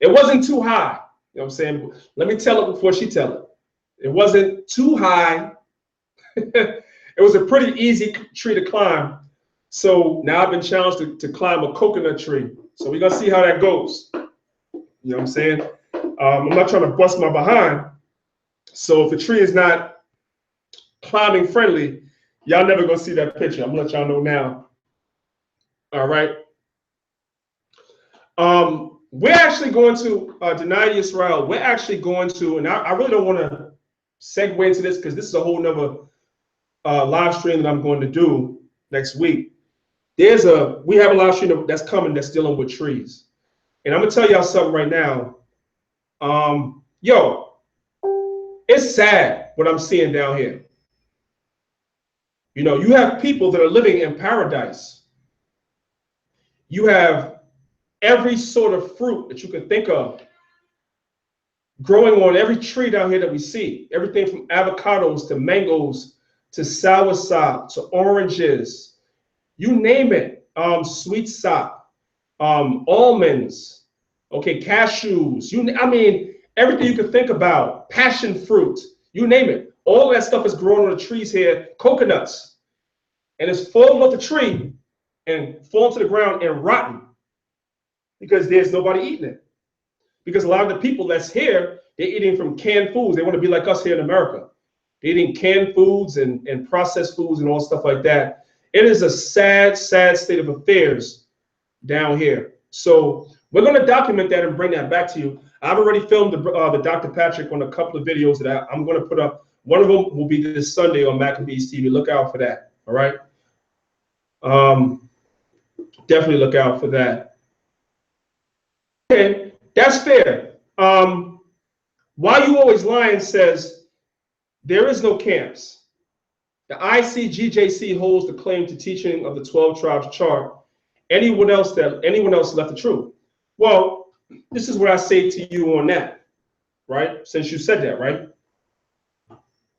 It wasn't too high. I'm saying? Let me tell it before she tell it. It wasn't too high. It was a pretty easy tree to climb. So now I've been challenged to climb a coconut tree. So we're going to see how that goes. You know what I'm saying? I'm not trying to bust my behind. So if a tree is not climbing friendly, y'all never going to see that picture. I'm going to let y'all know now. All right. We're actually going to Danyaahla Israel. We're actually going to, and I really don't want to segue into this because this is a whole nother live stream that I'm going to do next week. We have a live stream that's coming that's dealing with trees. And I'm gonna tell y'all something right now. Yo, it's sad what I'm seeing down here. You know, you have people that are living in paradise. You have every sort of fruit that you can think of growing on every tree down here that we see. Everything from avocados to mangoes to soursop to oranges, you name it. Sweet sop, almonds, okay, cashews. I mean, everything you can think about. Passion fruit, you name it. All that stuff is growing on the trees here. Coconuts, and it's falling off the tree and falling to the ground and rotten because there's nobody eating it. Because a lot of the people that's here, they're eating from canned foods. They want to be like us here in America. They're eating canned foods and processed foods and all stuff like that. It is a sad, sad state of affairs down here. So we're going to document that and bring that back to you. I've already filmed the Dr. Patrick on a couple of videos that I'm going to put up. One of them will be this Sunday on Maccabeestv. Look out for that. All right. Definitely look out for that. Okay, that's fair. Why You Always Lying says there is no camps. The ICGJC holds the claim to teaching of the 12 tribes chart. Anyone else left the truth? Well, this is what I say to you on that, right? Since you said that, right?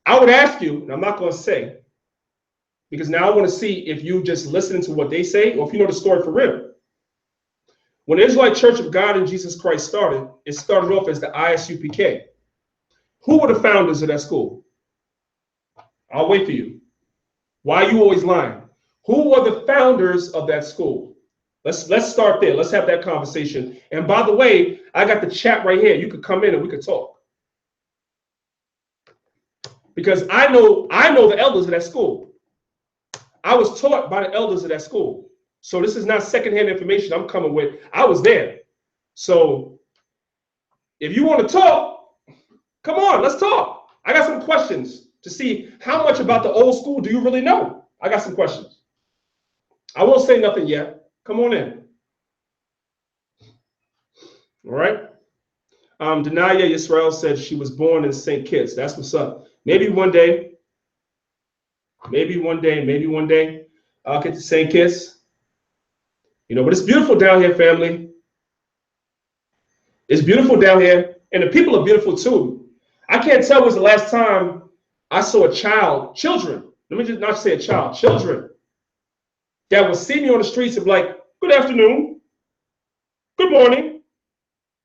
I would ask you, and I'm not going to say, because now I want to see if you just listening to what they say or if you know the story for real. When the Israelite Church of God in Jesus Christ started, it started off as the ISUPK. Who were the founders of that school? I'll wait for you. Why are you always lying? Who were the founders of that school? Let's start there. Let's have that conversation. And by the way, I got the chat right here. You could come in and we could talk. Because I know the elders of that school. I was taught by the elders of that school. So this is not secondhand information I'm coming with. I was there. So if you want to talk, come on, let's talk. I got some questions to see how much about the old school do you really know? I got some questions. I won't say nothing yet. Come on in. All right. Danyaahla Israel said she was born in St. Kitts. That's what's up. Maybe one day, I'll get to St. Kitts. You know, but it's beautiful down here, family. It's beautiful down here, and the people are beautiful too. I can't tell when was the last time I saw children, let me just not say a child, children that would see me on the streets and be like, good afternoon, good morning.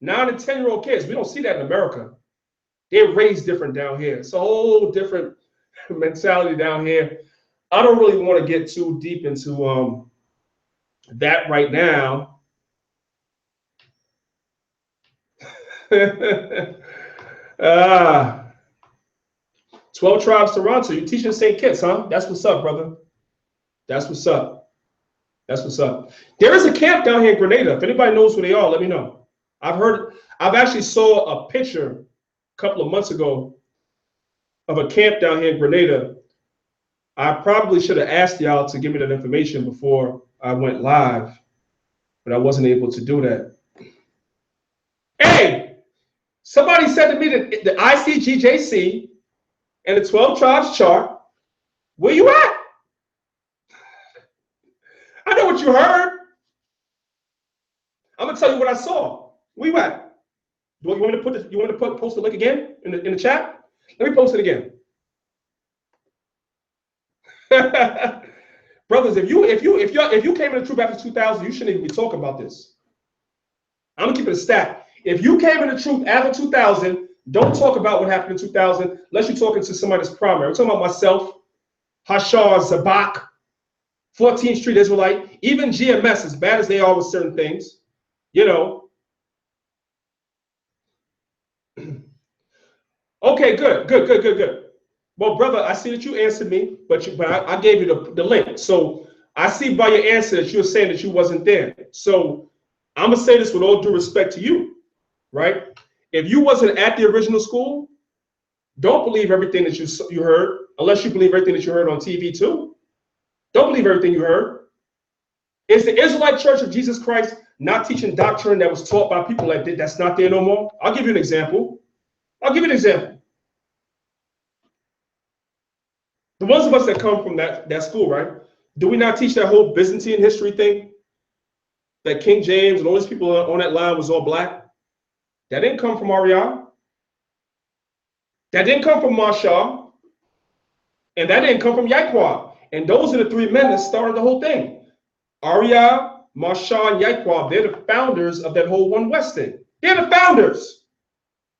9 and 10-year-old kids, we don't see that in America. They're raised different down here. It's a whole different mentality down here. I don't really want to get too deep into that right now. 12 Tribes Toronto. You teaching St. Kitts, huh? That's what's up, brother. That's what's up. That's what's up. There is a camp down here in Grenada. If anybody knows who they are, let me know. I've actually saw a picture a couple of months ago of a camp down here in Grenada. I probably should have asked y'all to give me that information before I went live, but I wasn't able to do that. Hey, somebody said to me that the ICGJC and the 12 Tribes chart, where you at? I know what you heard. I'm gonna tell you what I saw. Where you at? You want me to post the link again in the chat? Let me post it again. Brothers, if you came in the truth after 2000, you shouldn't even be talking about this. I'm gonna keep it a stack. If you came in the truth after 2000, don't talk about what happened in 2000 unless you're talking to somebody that's primary. I'm talking about myself, Hashar, Zabak, 14th Street Israelite, even GMS, as bad as they are with certain things, you know. Okay, good. Well, brother, I see that you answered me, but I gave you the link. So I see by your answer that you're saying that you wasn't there. So I'm gonna say this with all due respect to you, right? If you wasn't at the original school, Don't believe everything that you heard, unless you believe everything that you heard on TV too. Don't believe everything you heard. Is the Israelite Church of Jesus Christ not teaching doctrine that was taught by people that's not there no more? I'll give you an example. The ones of us that come from that school, right? Do we not teach that whole Byzantine history thing? That King James and all these people on that line was all black? That didn't come from Ariel. That didn't come from Marshall. And that didn't come from Yaquab. And those are the three men that started the whole thing. Ariel, Marshall, and Yaquab, they're the founders of that whole One West thing. They're the founders.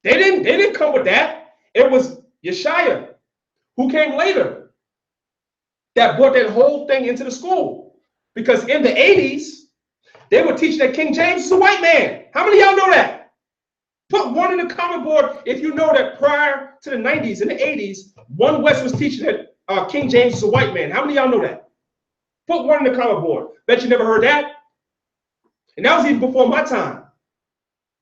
They didn't come with that. It was Yeshaya, who came later, that brought that whole thing into the school. Because in the 80s, they would teach that King James is a white man. How many of y'all know that? Put one in the comment board if you know that prior to the 90s, in the 80s, One West was teaching that King James is a white man. How many of y'all know that? Put one in the comment board. Bet you never heard that. And that was even before my time.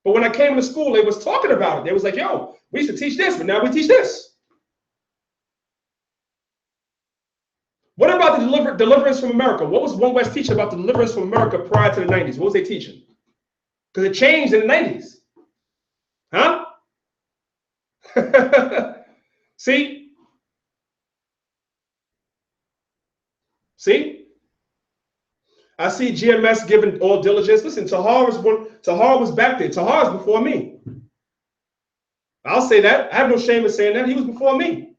But when I came to school, they was talking about it. They was like, yo, we used to teach this, but now we teach this. What about the deliverance from America? What was One West teaching about the deliverance from America prior to the 90s? What was they teaching? Because it changed in the 90s. Huh? See? I see GMS giving all diligence. Listen, Tahar was back there. Tahar was before me. I'll say that. I have no shame in saying that. He was before me.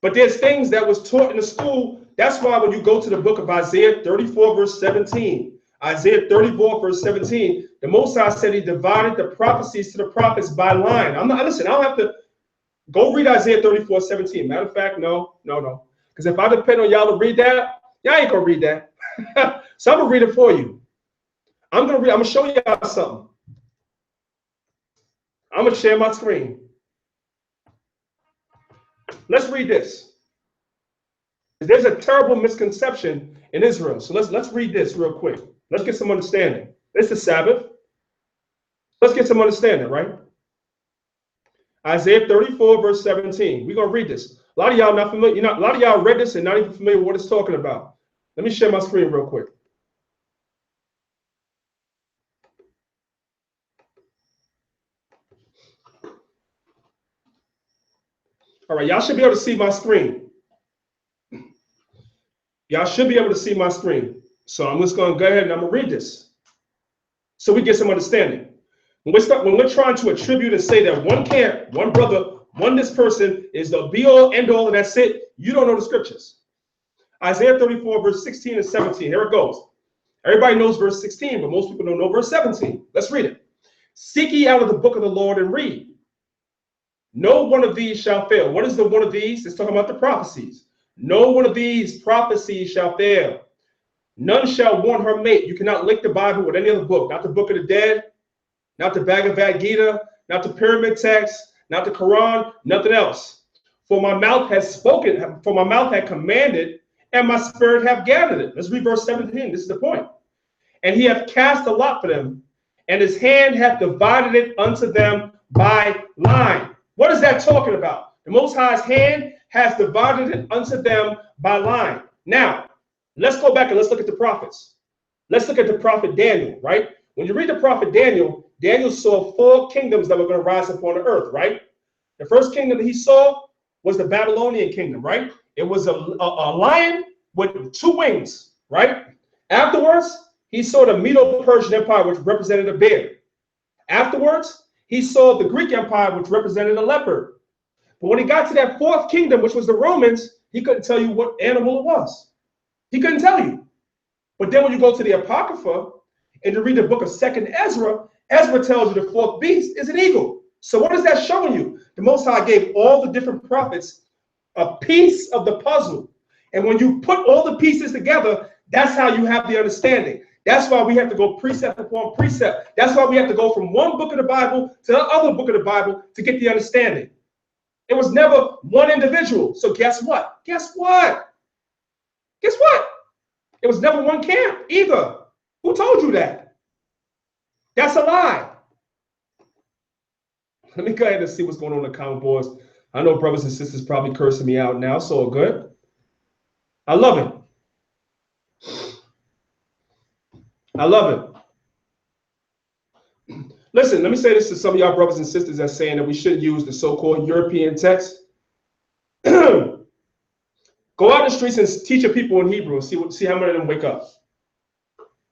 But there's things that was taught in the school. That's why when you go to the book of Isaiah 34, verse 17, Isaiah 34, verse 17, the Most High said he divided the prophecies to the prophets by line. Listen, I don't have to go read Isaiah 34, 17. Matter of fact, no. Because if I depend on y'all to read that, y'all ain't gonna read that. So I'm gonna read it for you. I'm gonna show y'all something. I'm gonna share my screen. Let's read this. There's a terrible misconception in Israel. So let's read this real quick. Let's get some understanding. It's the Sabbath. Let's get some understanding, right? Isaiah 34, verse 17. We're gonna read this. A lot of y'all not familiar. A lot of y'all read this and not even familiar with what it's talking about. Let me share my screen real quick. All right, y'all should be able to see my screen. Y'all should be able to see my screen. So I'm just going to go ahead and I'm going to read this so we get some understanding. When we're trying to attribute and say that one camp, one brother, this person is the be-all, end-all, and that's it, you don't know the scriptures. Isaiah 34, verse 16 and 17. Here it goes. Everybody knows verse 16, but most people don't know verse 17. Let's read it. Seek ye out of the book of the Lord and read. No one of these shall fail. What is the one of these? It's talking about the prophecies. No one of these prophecies shall fail. None shall warn her mate. You cannot link the Bible with any other book. Not the Book of the Dead, not the Bhagavad Gita, not the pyramid text, not the Quran, nothing else. For my mouth has spoken, for my mouth had commanded, and my spirit hath gathered it. Let's read verse 17. This is the point. And he hath cast a lot for them, and his hand hath divided it unto them by line. What is that talking about? The Most High's hand has divided it unto them by line. Now, let's go back and let's look at the prophets. Let's look at the prophet Daniel, right? When you read the prophet Daniel, Daniel saw 4 kingdoms that were going to rise upon the earth, right? The first kingdom that he saw was the Babylonian kingdom, right? It was a lion with 2 wings, right? Afterwards, he saw the Medo-Persian Empire, which represented a bear. Afterwards, he saw the Greek Empire, which represented a leopard. But when he got to that 4th kingdom, which was the Romans, he couldn't tell you what animal it was. He couldn't tell you. But then when you go to the Apocrypha and you read the book of 2nd Ezra, Ezra tells you the 4th beast is an eagle. So what is that showing you? The Most High gave all the different prophets a piece of the puzzle. And when you put all the pieces together, that's how you have the understanding. That's why we have to go precept upon precept. That's why we have to go from one book of the Bible to the other book of the Bible to get the understanding. It was never one individual. So guess what? Guess what? Guess what? It was never one camp either. Who told you that? That's a lie. Let me go ahead and see what's going on in the comment boards. I know brothers and sisters probably cursing me out now, so good. I love it. I love it. Listen, let me say this to some of y'all brothers and sisters that's saying that we shouldn't use the so-called European text. Go out in the streets and teach your people in Hebrew and see how many of them wake up.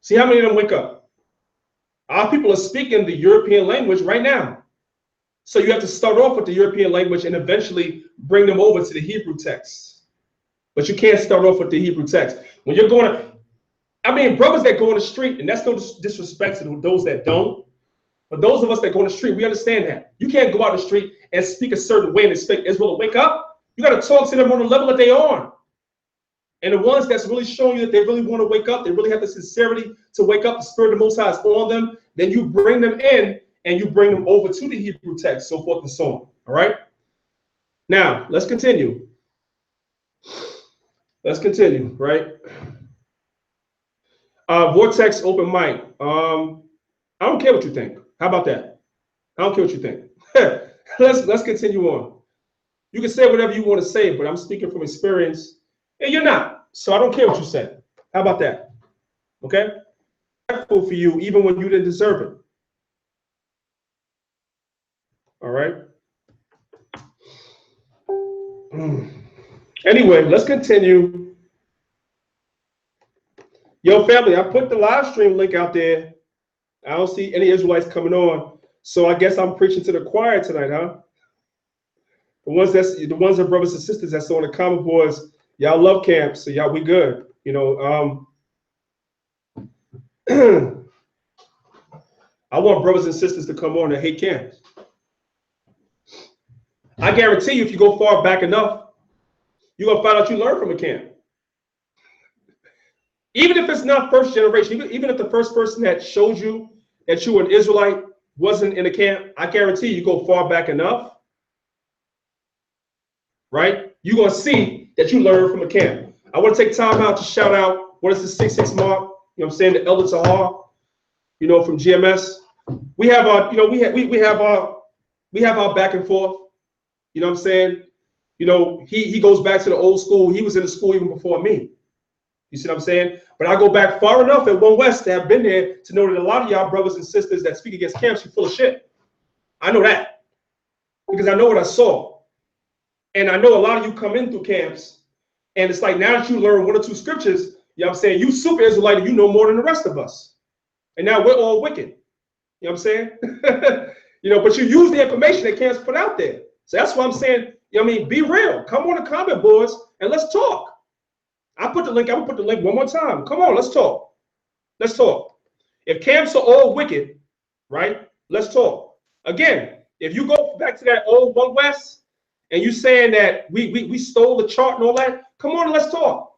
See how many of them wake up. Our people are speaking the European language right now. So you have to start off with the European language and eventually bring them over to the Hebrew text. But you can't start off with the Hebrew text. When you're going to, I mean, brothers that go on the street, and that's no disrespect to those that don't, but those of us that go on the street, we understand that. You can't go out the street and speak a certain way and expect Israel to wake up. You got to talk to them on the level that they're on. And the ones that's really showing you that they really want to wake up, they really have the sincerity to wake up, the Spirit of the Most High is on them, then you bring them in and you bring them over to the Hebrew text, so forth and so on. All right? Now, let's continue. Let's continue, right? Vortex open mic. I don't care what you think. How about that? I don't care what you think. Let's continue on. You can say whatever you want to say, but I'm speaking from experience, and you're not. So I don't care what you say. How about that? Okay? For you, even when you didn't deserve it. All right? Anyway, let's continue. Yo, family, I put the live stream link out there. I don't see any Israelites coming on. So I guess I'm preaching to the choir tonight, huh? The ones that brothers and sisters that's on the comment boards, y'all love camp, so y'all we good. You know, I want brothers and sisters to come on and hate camps. I guarantee you, if you go far back enough, you're gonna find out you learn from a camp. Even if it's not first generation, even if the first person that showed you that you were an Israelite wasn't in a camp, I guarantee you go far back enough, right? You're going to see that you learn from a camp. I want to take time out to shout out, what is the 66 mark? You know what I'm saying? The Elder Tahar, you know, from GMS. We have our, you know, we have our back and forth. You know what I'm saying? You know, he goes back to the old school. He was in the school even before me. You see what I'm saying? But I go back far enough at One West to have been there to know that a lot of y'all brothers and sisters that speak against camps, you're full of shit. I know that because I know what I saw. And I know a lot of you come in through camps, and it's like now that you learn one or two scriptures, you know what I'm saying? You super Israelite, and you know more than the rest of us. And now we're all wicked. You know what I'm saying? You know, but you use the information that camps put out there. So that's why I'm saying, you know what I mean? Be real. Come on the comment boards and let's talk. I put the link, I'm gonna put the link one more time. Come on, let's talk. Let's talk. If camps are all wicked, right? Let's talk. Again, if you go back to that old One West and you saying that we stole the chart and all that, come on, let's talk.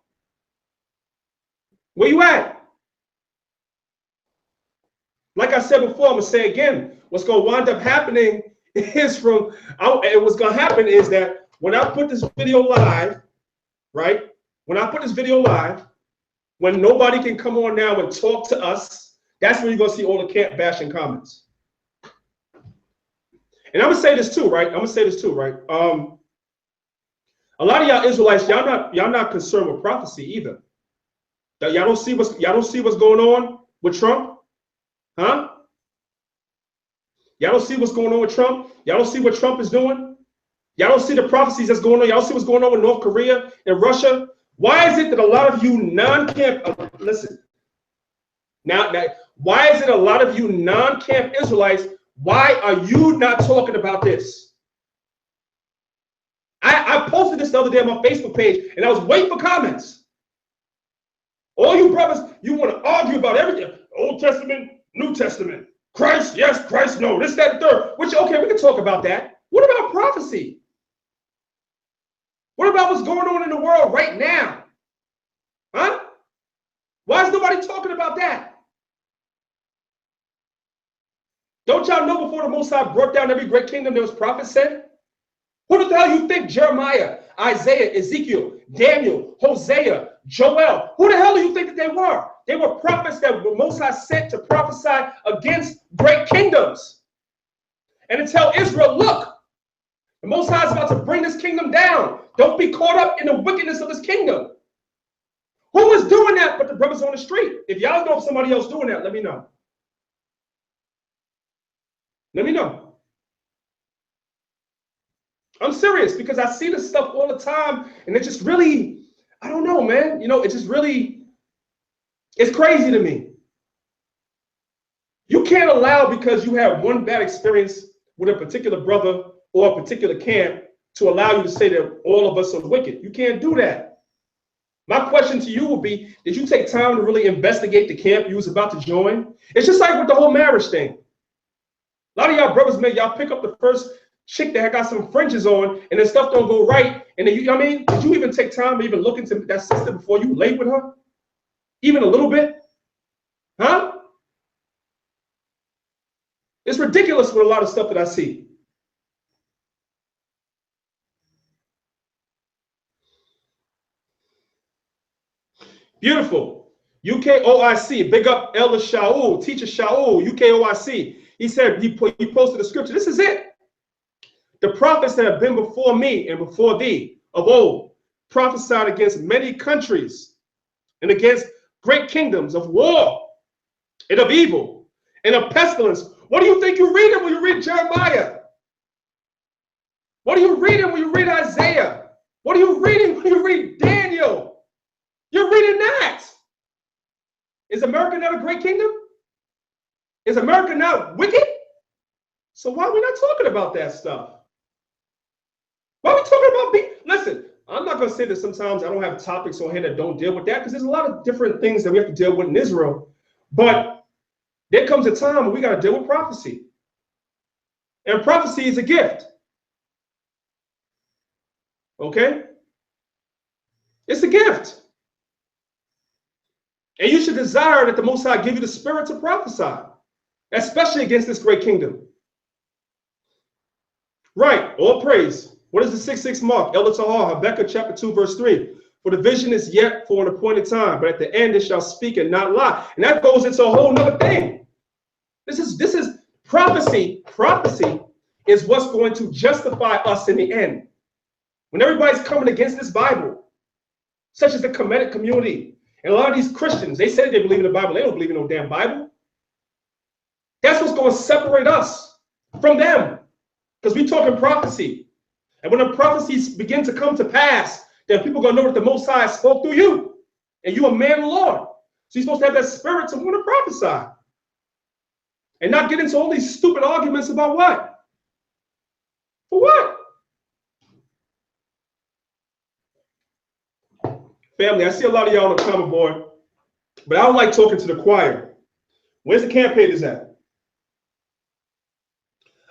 Where you at? Like I said before, I'm gonna say again, what's gonna wind up happening is what's gonna happen is that when I put this video live, right? When I put this video live, when nobody can come on now and talk to us, that's when you're going to see all the camp bashing comments. And I'm going to say this too, right? A lot of y'all Israelites, y'all not concerned with prophecy either. Y'all don't see what's going on with Trump? Huh? Y'all don't see what's going on with Trump? Y'all don't see what Trump is doing? Y'all don't see the prophecies that's going on? Y'all see what's going on with North Korea and Russia? Why is it that a lot of you non-camp, listen, now, why is it a lot of you non-camp Israelites, why are you not talking about this? I posted this the other day on my Facebook page, and I was waiting for comments. All you brothers, you want to argue about everything. Old Testament, New Testament, Christ, yes, Christ, no, this, that, and third. Which, okay, we can talk about that. What about prophecy? What about what's going on in the world right now? Huh? Why is nobody talking about that? Don't y'all know before the Most High brought down every great kingdom there was prophets sent? Who the hell you think Jeremiah, Isaiah, Ezekiel, Daniel, Hosea, Joel, who the hell do you think that they were? They were prophets that the Most High sent to prophesy against great kingdoms. and to tell Israel, look, the Most High is about to bring this kingdom down. Don't be caught up in the wickedness of this kingdom. Who is doing that but the brothers on the street? If y'all know of somebody else doing that, let me know. Let me know. I'm serious because I see this stuff all the time, and it just really, I don't know, man. You know, it just really, it's crazy to me. You can't allow, because you have one bad experience with a particular brother or a particular camp, to allow you to say that all of us are wicked. You can't do that. My question to you would be, did you take time to really investigate the camp you was about to join? It's just like with the whole marriage thing. A lot of y'all brothers, man, y'all pick up the first chick that got some fringes on, and then stuff don't go right. And then you know what I mean? Did you even take time to even look into that sister before you lay with her? Even a little bit? Huh? It's ridiculous with a lot of stuff that I see. Beautiful. UKOIC, big up Elder Shaul, Teacher Shaul, UKOIC. He said, he posted the scripture. This is it. The prophets that have been before me and before thee of old prophesied against many countries and against great kingdoms of war and of evil and of pestilence. What do you think you're reading when you read Jeremiah? What are you reading when you read Isaiah? What are you reading when you read Daniel? You're reading that. Is America not a great kingdom? Is America not wicked? So why are we not talking about that stuff? Why are we talking about listen, I'm not going to say that sometimes I don't have topics on here that don't deal with that, because there's a lot of different things that we have to deal with in Israel. But there comes a time when we got to deal with prophecy. And prophecy is a gift. Okay? It's a gift. And you should desire that the Most High give you the spirit to prophesy, especially against this great kingdom. Right, all praise. What is the 6:6 mark? Elder Tahar, Habakkuk chapter 2, verse 3. For the vision is yet for an appointed time, but at the end it shall speak and not lie. And that goes into a whole nother thing. This is prophecy. Prophecy is what's going to justify us in the end. When everybody's coming against this Bible, such as the Kemetic community, and a lot of these Christians, they say they believe in the Bible. They don't believe in no damn Bible. That's what's going to separate us from them. Because we're talking prophecy. And when the prophecies begin to come to pass, then people are going to know that the Most High spoke through you. And you're a man of the Lord. So you're supposed to have that spirit to want to prophesy. And not get into all these stupid arguments about what? For what? Family, I see a lot of y'all on the comment board, but I don't like talking to the choir. Where's the campaigners at?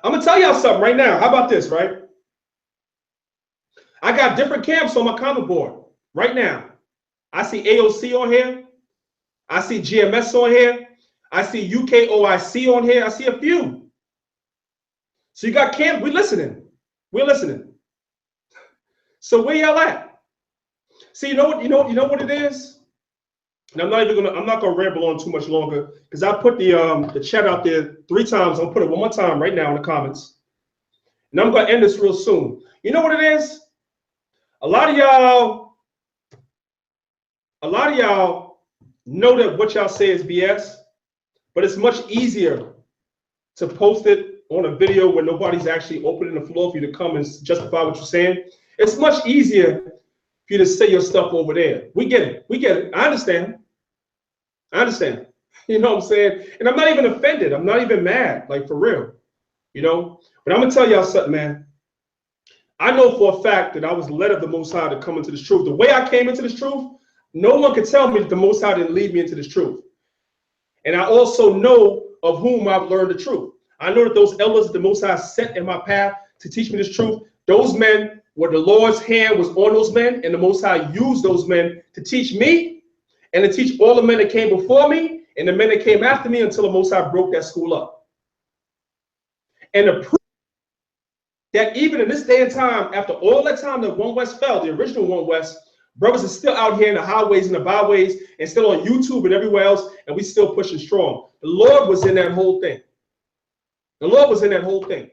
I'm going to tell y'all something right now. How about this, right? I got different camps on my comment board right now. I see AOC on here. I see GMS on here. I see UKOIC on here. I see a few. So you got camp. We're listening. We're listening. So where y'all at? See, you know what it is? And I'm not gonna ramble on too much longer, because I put the chat out there 3 times. I'm gonna put it one more time right now in the comments. And I'm gonna end this real soon. You know what it is? A lot of y'all know that what y'all say is BS, but it's much easier to post it on a video where nobody's actually opening the floor for you to come and justify what you're saying. It's much easier for you to say your stuff over there. We get it. We get it. I understand. I understand. You know what I'm saying? And I'm not even offended. I'm not even mad, like for real. You know? But I'm going to tell y'all something, man. I know for a fact that I was led of the Most High to come into this truth. The way I came into this truth, no one could tell me that the Most High didn't lead me into this truth. And I also know of whom I've learned the truth. I know that those elders that the Most High set in my path to teach me this truth, those men, where the Lord's hand was on those men, and the Most High used those men to teach me and to teach all the men that came before me and the men that came after me, until the Most High broke that school up. And the proof that even in this day and time, after all that time that One West fell, the original One West, brothers are still out here in the highways and the byways and still on YouTube and everywhere else, and we still pushing strong. The Lord was in that whole thing. The Lord was in that whole thing.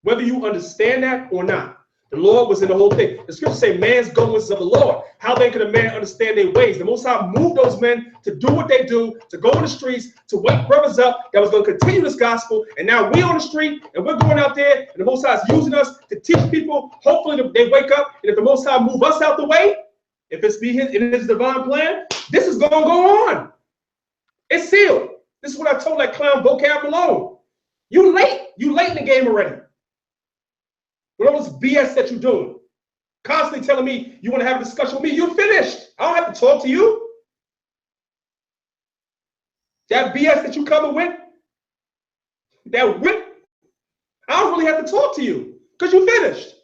whether you understand that or not. The Lord was in the whole thing. The scriptures say man's goings of the Lord. How then could a man understand their ways? The Most High moved those men to do what they do, to go in the streets, to wake brothers up that was going to continue this gospel. And now we're on the street and we're going out there, and the Most High is using us to teach people. Hopefully they wake up, and if the Most High move us out the way, if it's in his divine plan, this is going to go on. It's sealed. This is what I told that clown vocab alone. You late. You late in the game already. With all this BS that you're doing, constantly telling me you want to have a discussion with me, you're finished. I don't have to talk to you. That BS that you coming with, that whip, I don't really have to talk to you because you're finished.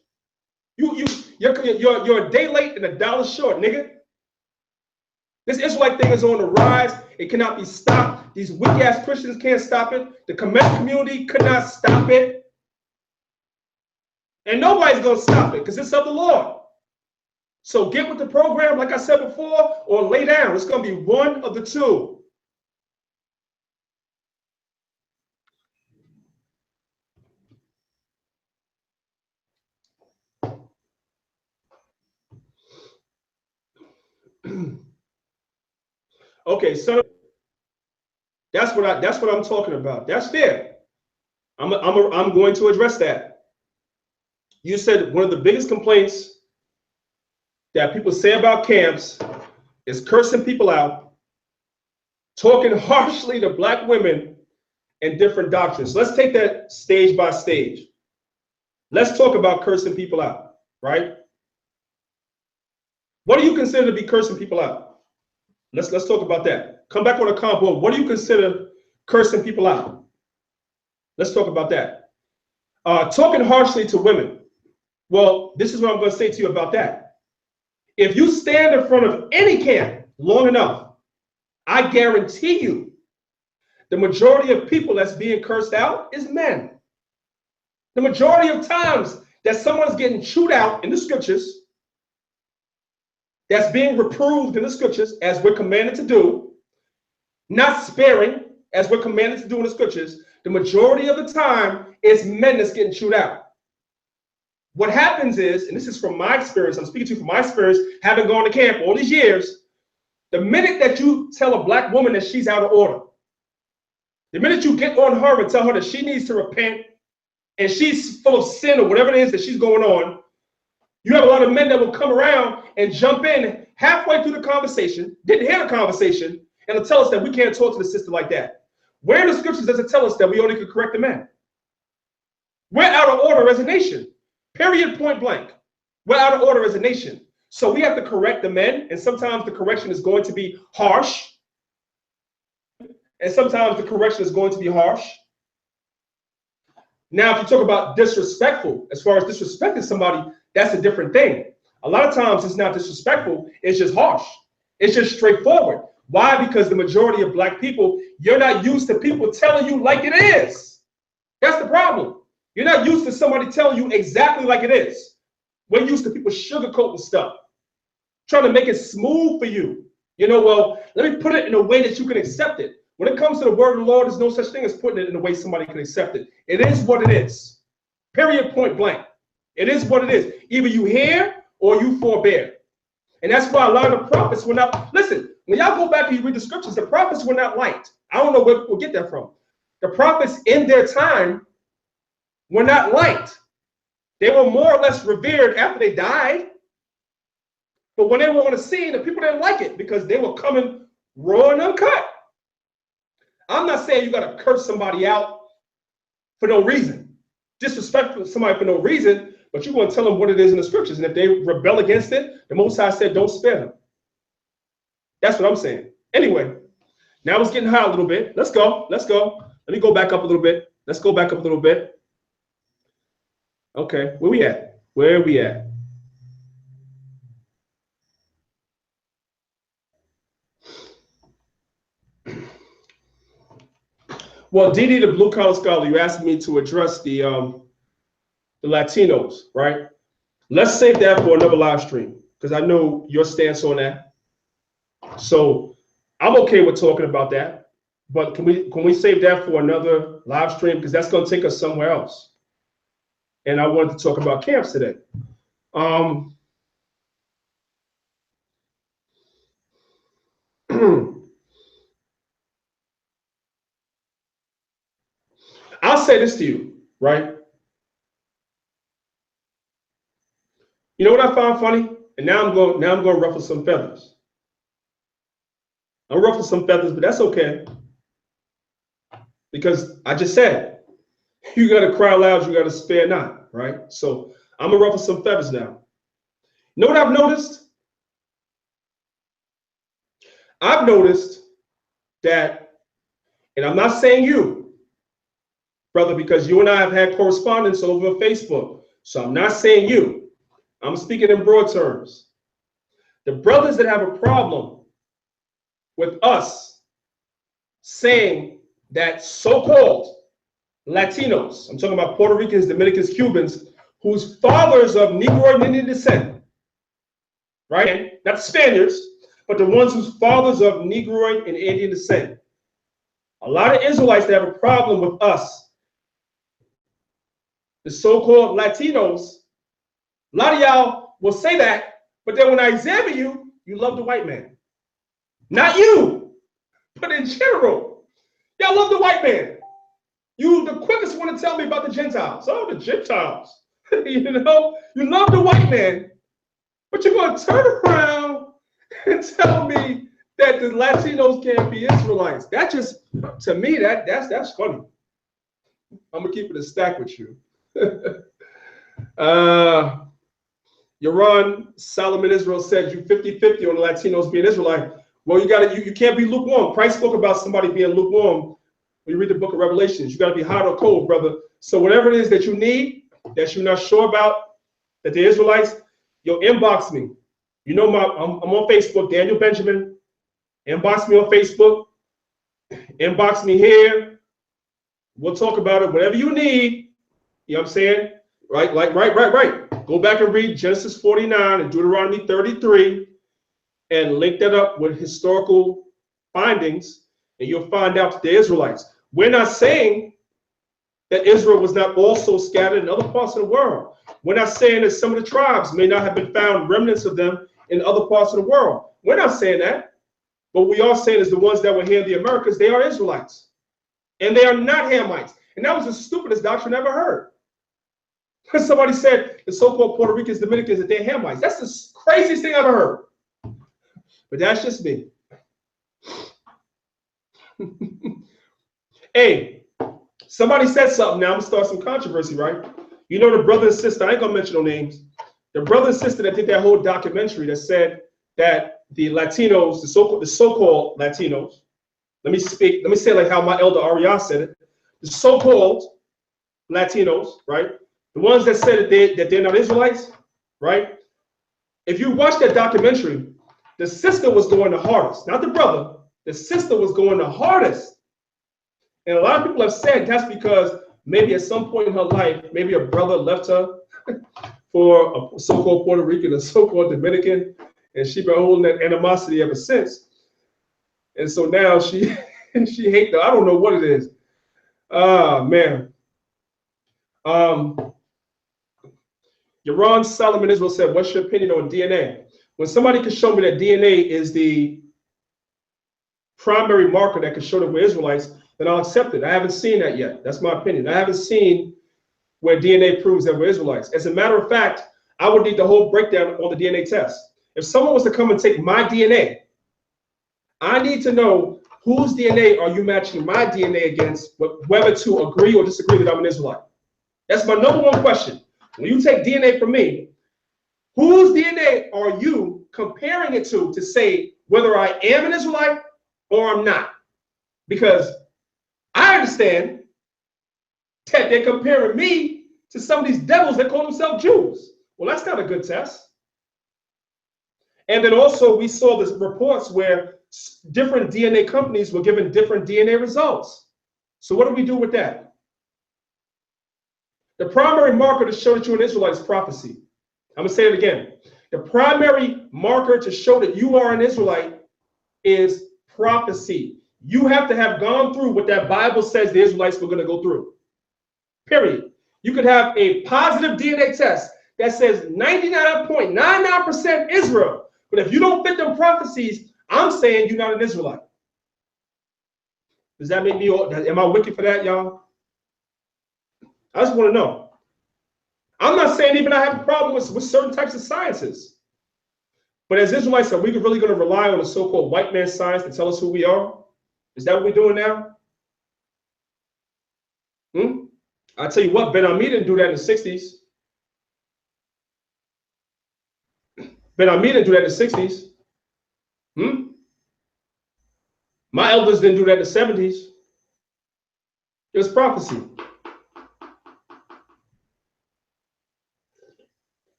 You're a day late and $1 short, nigga. This Israelite thing is on the rise. It cannot be stopped. These weak ass Christians can't stop it. The Kemet community could not stop it. And nobody's going to stop it because it's of the Lord. So get with the program, like I said before, or lay down. It's going to be one of the two. Okay, so that's what I'm talking about. That's fair. I'm going to address that. You said one of the biggest complaints that people say about camps is cursing people out, talking harshly to black women, and different doctrines. So let's take that stage by stage. Let's talk about cursing people out, right? What do you consider to be cursing people out? Let's talk about that. Come back on a combo. What do you consider cursing people out? Let's talk about that. Talking harshly to women. Well, this is what I'm going to say to you about that. If you stand in front of any camp long enough, I guarantee you the majority of people that's being cursed out is men. The majority of times that someone's getting chewed out in the scriptures, that's being reproved in the scriptures as we're commanded to do, not sparing as we're commanded to do in the scriptures, the majority of the time is men that's getting chewed out. What happens is, and this is from my experience, I'm speaking to you from my experience, having gone to camp all these years, the minute that you tell a black woman that she's out of order, the minute you get on her and tell her that she needs to repent and she's full of sin or whatever it is that she's going on, you have a lot of men that will come around and jump in halfway through the conversation, didn't hear the conversation, and will tell us that we can't talk to the sister like that. Where in the scriptures does it tell us that we only could correct the men? We're out of order as a nation. Period, point blank. We're out of order as a nation. So we have to correct the men, and sometimes the correction is going to be harsh. And sometimes the correction is going to be harsh. Now, if you talk about disrespectful, as far as disrespecting somebody, that's a different thing. A lot of times it's not disrespectful, it's just harsh. It's just straightforward. Why? Because the majority of black people, you're not used to people telling you like it is. That's the problem. You're not used to somebody telling you exactly like it is. We're used to people sugarcoating stuff, trying to make it smooth for you. You know, well, let me put it in a way that you can accept it. When it comes to the word of the Lord, there's no such thing as putting it in a way somebody can accept it. It is what it is. Period, point blank. It is what it is. Either you hear or you forbear. And that's why a lot of the prophets were not, listen, when y'all go back and you read the scriptures, the prophets were not liked. I don't know where we'll get that from. The prophets in their time were not liked. They were more or less revered after they died. But when they were on the scene, the people didn't like it because they were coming raw and uncut. I'm not saying you got to curse somebody out for no reason, disrespect somebody for no reason, but you're going to tell them what it is in the scriptures. And if they rebel against it, the Most High said, don't spare them. That's what I'm saying. Anyway, now it's getting hot a little bit. Let's go. Let's go. Let me go back up a little bit. Let's go back up a little bit. Okay, where we at? Where are we at? Well, Didi, the blue collar scholar, you asked me to address the Latinos, right? Let's save that for another live stream because I know your stance on that. So I'm okay with talking about that, but can we save that for another live stream because that's going to take us somewhere else. and I wanted to talk about camps today. I'll say this to you, right? You know what I found funny? And now I'm going to ruffle some feathers. I'm ruffling some feathers, but that's okay. Because I just said, you got to cry loud, you got to spare not, right? So I'm going to ruffle some feathers now. You know what I've noticed? I've noticed that, and I'm not saying you, brother, because you and I have had correspondence over Facebook. So I'm not saying you. I'm speaking in broad terms. The brothers that have a problem with us saying that so-called Latinos, I'm talking about Puerto Ricans, Dominicans, Cubans, whose fathers of Negro and Indian descent, right? Not the Spaniards, but the ones whose fathers of Negroid and Indian descent. A lot of Israelites that have a problem with us, the so-called Latinos. A lot of y'all will say that, but then when I examine you, you love the white man. Not you, but in general. Y'all love the white man. You the quickest one to tell me about the Gentiles. Oh, the Gentiles. You know, you love the white man, but you're going to turn around and tell me that the Latinos can't be Israelites. That just, to me, that's funny. I'm gonna keep it a stack with you. Yaron Solomon Israel said you 50-50 on the Latinos being Israelite. Well, you can't be lukewarm. Christ spoke about somebody being lukewarm when you read the book of Revelations. You got to be hot or cold, brother. So whatever it is that you need, that you're not sure about, that the Israelites, you'll inbox me. You know, I'm on Facebook, Daniel Benjamin. Inbox me on Facebook. Inbox me here. We'll talk about it. Whatever you need. You know what I'm saying? Right. Go back and read Genesis 49 and Deuteronomy 33 and link that up with historical findings, and you'll find out that the Israelites. We're not saying that Israel was not also scattered in other parts of the world. We're not saying that some of the tribes may not have been found remnants of them in other parts of the world. We're not saying that. But we are saying is the ones that were here in the Americas, they are Israelites. And they are not Hamites. And that was the stupidest doctrine I ever heard. Somebody said the so-called Puerto Ricans, Dominicans, that they're Hamites. That's the craziest thing I've ever heard. But that's just me. Hey, somebody said something. Now I'm going to start some controversy, right? You know the brother and sister, I ain't going to mention no names. The brother and sister that did that whole documentary that said that the Latinos, the so-called Latinos, let me say like how my elder Arias said it. The so-called Latinos, right? The ones that said that they're not Israelites, right? If you watch that documentary, the sister was going the hardest, not the brother. The sister was going the hardest. And a lot of people have said that's because maybe at some point in her life, maybe a brother left her for a so-called Puerto Rican, a so-called Dominican, and she's been holding that animosity ever since. And so now she hates her. I don't know what it is. Man. Yaron Solomon Israel said, what's your opinion on DNA? When somebody can show me that DNA is the primary marker that can show that we're Israelites, then I'll accept it. I haven't seen that yet. That's my opinion. I haven't seen where DNA proves that we're Israelites. As a matter of fact, I would need the whole breakdown on the DNA test. If someone was to come and take my DNA, I need to know whose DNA are you matching my DNA against, whether to agree or disagree that I'm an Israelite. That's my number one question. When you take DNA from me, whose DNA are you comparing it to say whether I am an Israelite or I'm not? Because I understand that they're comparing me to some of these devils that call themselves Jews. Well, that's not a good test. And then also we saw the reports where different DNA companies were given different DNA results. So what do we do with that? The primary marker to show that you're an Israelite is prophecy. I'm going to say it again. The primary marker to show that you are an Israelite is prophecy. You have to have gone through what that Bible says the Israelites were going to go through. Period. You could have a positive DNA test that says 99.99% Israel. But if you don't fit them prophecies, I'm saying you're not an Israelite. Does that make me, am I wicked for that, y'all? I just want to know. I'm not saying even I have a problem with certain types of sciences. But as Israelites, are we really going to rely on the so-called white man science to tell us who we are? Is that what we're doing now? I tell you what, Ben Ami didn't do that in the 60s. Ben Ami didn't do that in the 60s. My elders didn't do that in the 70s. It was prophecy.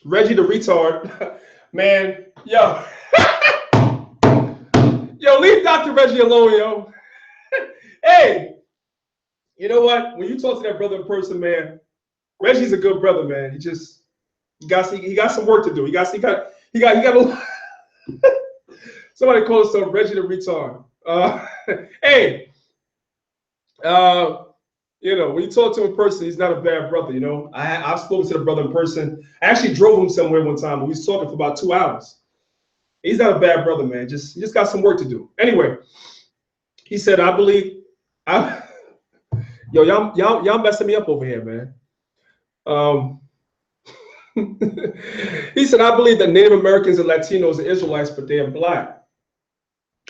Reggie the retard, man, yo. Yo, leave Dr. Reggie alone, yo. Hey, you know what? When you talk to that brother in person, man, Reggie's a good brother, man. He got some work to do. He got a somebody calls himself Reggie the retard. Hey, you know, when you talk to him in person, he's not a bad brother. You know, I've spoken to the brother in person. I actually drove him somewhere one time. We was talking for about 2 hours. He's not a bad brother, man. He just got some work to do. Anyway, he said, yo, y'all messing me up over here, man. He said, I believe that Native Americans and Latinos are Israelites, but they are black.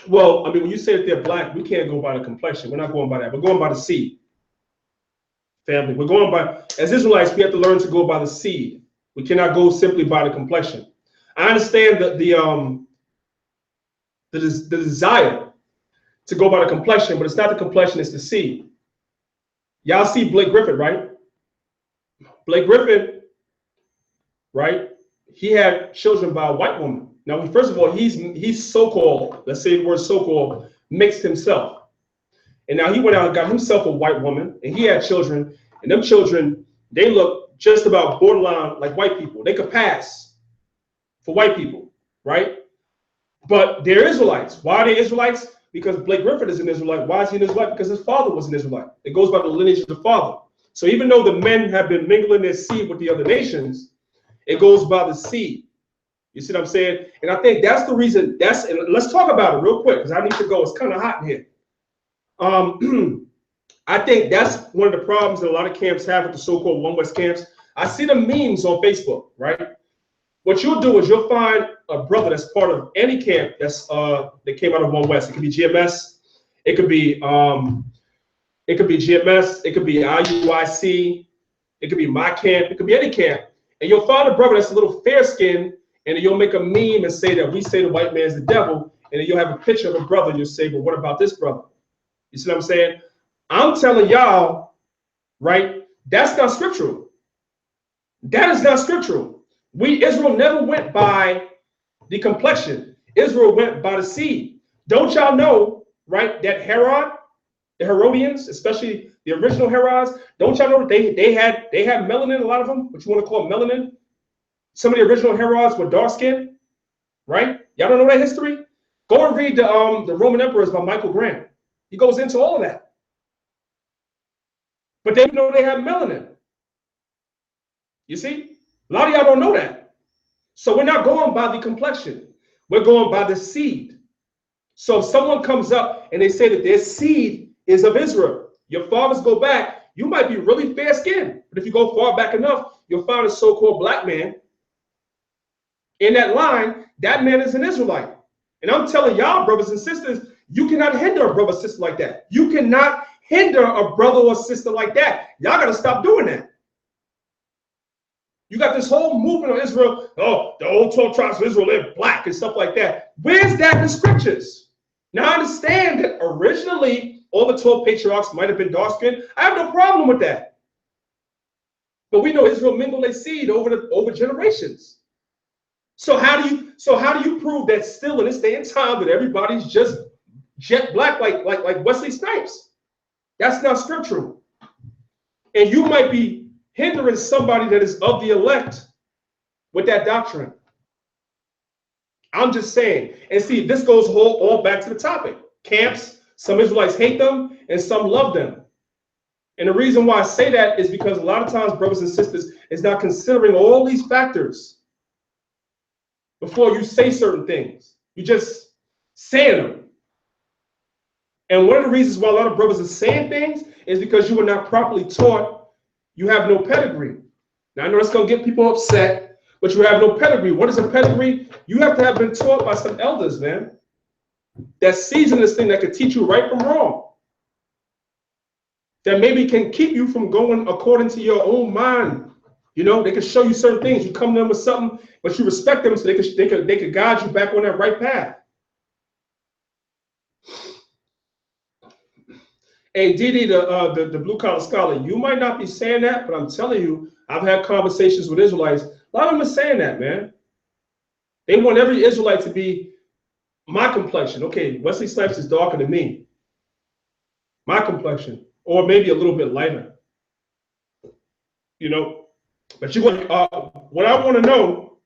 Well, I mean, when you say that they're black, we can't go by the complexion. We're not going by that. We're going by the seed. Family, we're going by, as Israelites, we have to learn to go by the seed. We cannot go simply by the complexion. I understand that the desire to go by the complexion, but it's not the complexion, it's the seed. Y'all see Blake Griffin, right? Blake Griffin, right? He had children by a white woman. Now, first of all, he's so-called, let's say the word so-called, mixed himself. And now he went out and got himself a white woman, and he had children, and them children, they look just about borderline like white people. They could pass for white people, right? But they're Israelites. Why are they Israelites? Because Blake Griffin is an Israelite. Why is he an Israelite? Because his father was an Israelite. It goes by the lineage of the father. So even though the men have been mingling their seed with the other nations, it goes by the seed. You see what I'm saying? And I think that's the reason. And let's talk about it real quick because I need to go. It's kind of hot in here. I think that's one of the problems that a lot of camps have with the so-called One West camps. I see the memes on Facebook, right? What you'll do is you'll find a brother that's part of any camp that's that came out of One West. It could be GMS, it could be GMS, it could be IUIC, it could be my camp, it could be any camp. And you'll find a brother that's a little fair-skinned, and you'll make a meme and say that we say the white man's the devil, and then you'll have a picture of a brother, and you'll say, but what about this brother? You see what I'm saying? I'm telling y'all, right, that's not scriptural. That is not scriptural. Israel never went by the complexion. Israel went by the seed. Don't y'all know, right, that Herod, the Herodians, especially the original Herods, don't y'all know that they had melanin, a lot of them, what you want to call melanin? Some of the original Herods were dark skinned, right? Y'all don't know that history? Go and read the Roman Emperors by Michael Grant. He goes into all of that. But they know they have melanin. You see? A lot of y'all don't know that. So we're not going by the complexion. We're going by the seed. So if someone comes up and they say that their seed is of Israel, your fathers go back, you might be really fair-skinned. But if you go far back enough, you'll find a so-called black man. In that line, that man is an Israelite. And I'm telling y'all, brothers and sisters, you cannot hinder a brother or sister like that. You cannot hinder a brother or sister like that. Y'all got to stop doing that. You got this whole movement of Israel, oh, the old 12 tribes of Israel, they're black and stuff like that. Where's that in the scriptures? Now, I understand that originally all the 12 patriarchs might have been dark-skinned. I have no problem with that. But we know Israel mingled their seed over generations. So how do you prove that still in this day and time that everybody's just jet black like Wesley Snipes? That's not scriptural. And you might be hindering somebody that is of the elect with that doctrine. I'm just saying. And see, this goes all back to the topic. Camps Some Israelites hate them and some love them. And the reason why I say that is because a lot of times, brothers and sisters, is not considering all these factors before you say certain things. You just saying them. And one of the reasons why a lot of brothers are saying things is because you were not properly taught. You have no pedigree. Now, I know that's going to get people upset, but you have no pedigree. What is a pedigree? You have to have been taught by some elders, man, that seasoned this thing, that could teach you right from wrong, that maybe can keep you from going according to your own mind. You know, they can show you certain things. You come to them with something, but you respect them, so they could guide you back on that right path. Hey, Didi, the blue collar scholar, you might not be saying that, but I'm telling you, I've had conversations with Israelites. A lot of them are saying that, man. They want every Israelite to be my complexion. Okay, Wesley Snipes is darker than me. My complexion, or maybe a little bit lighter. You know, but you want what I want to know: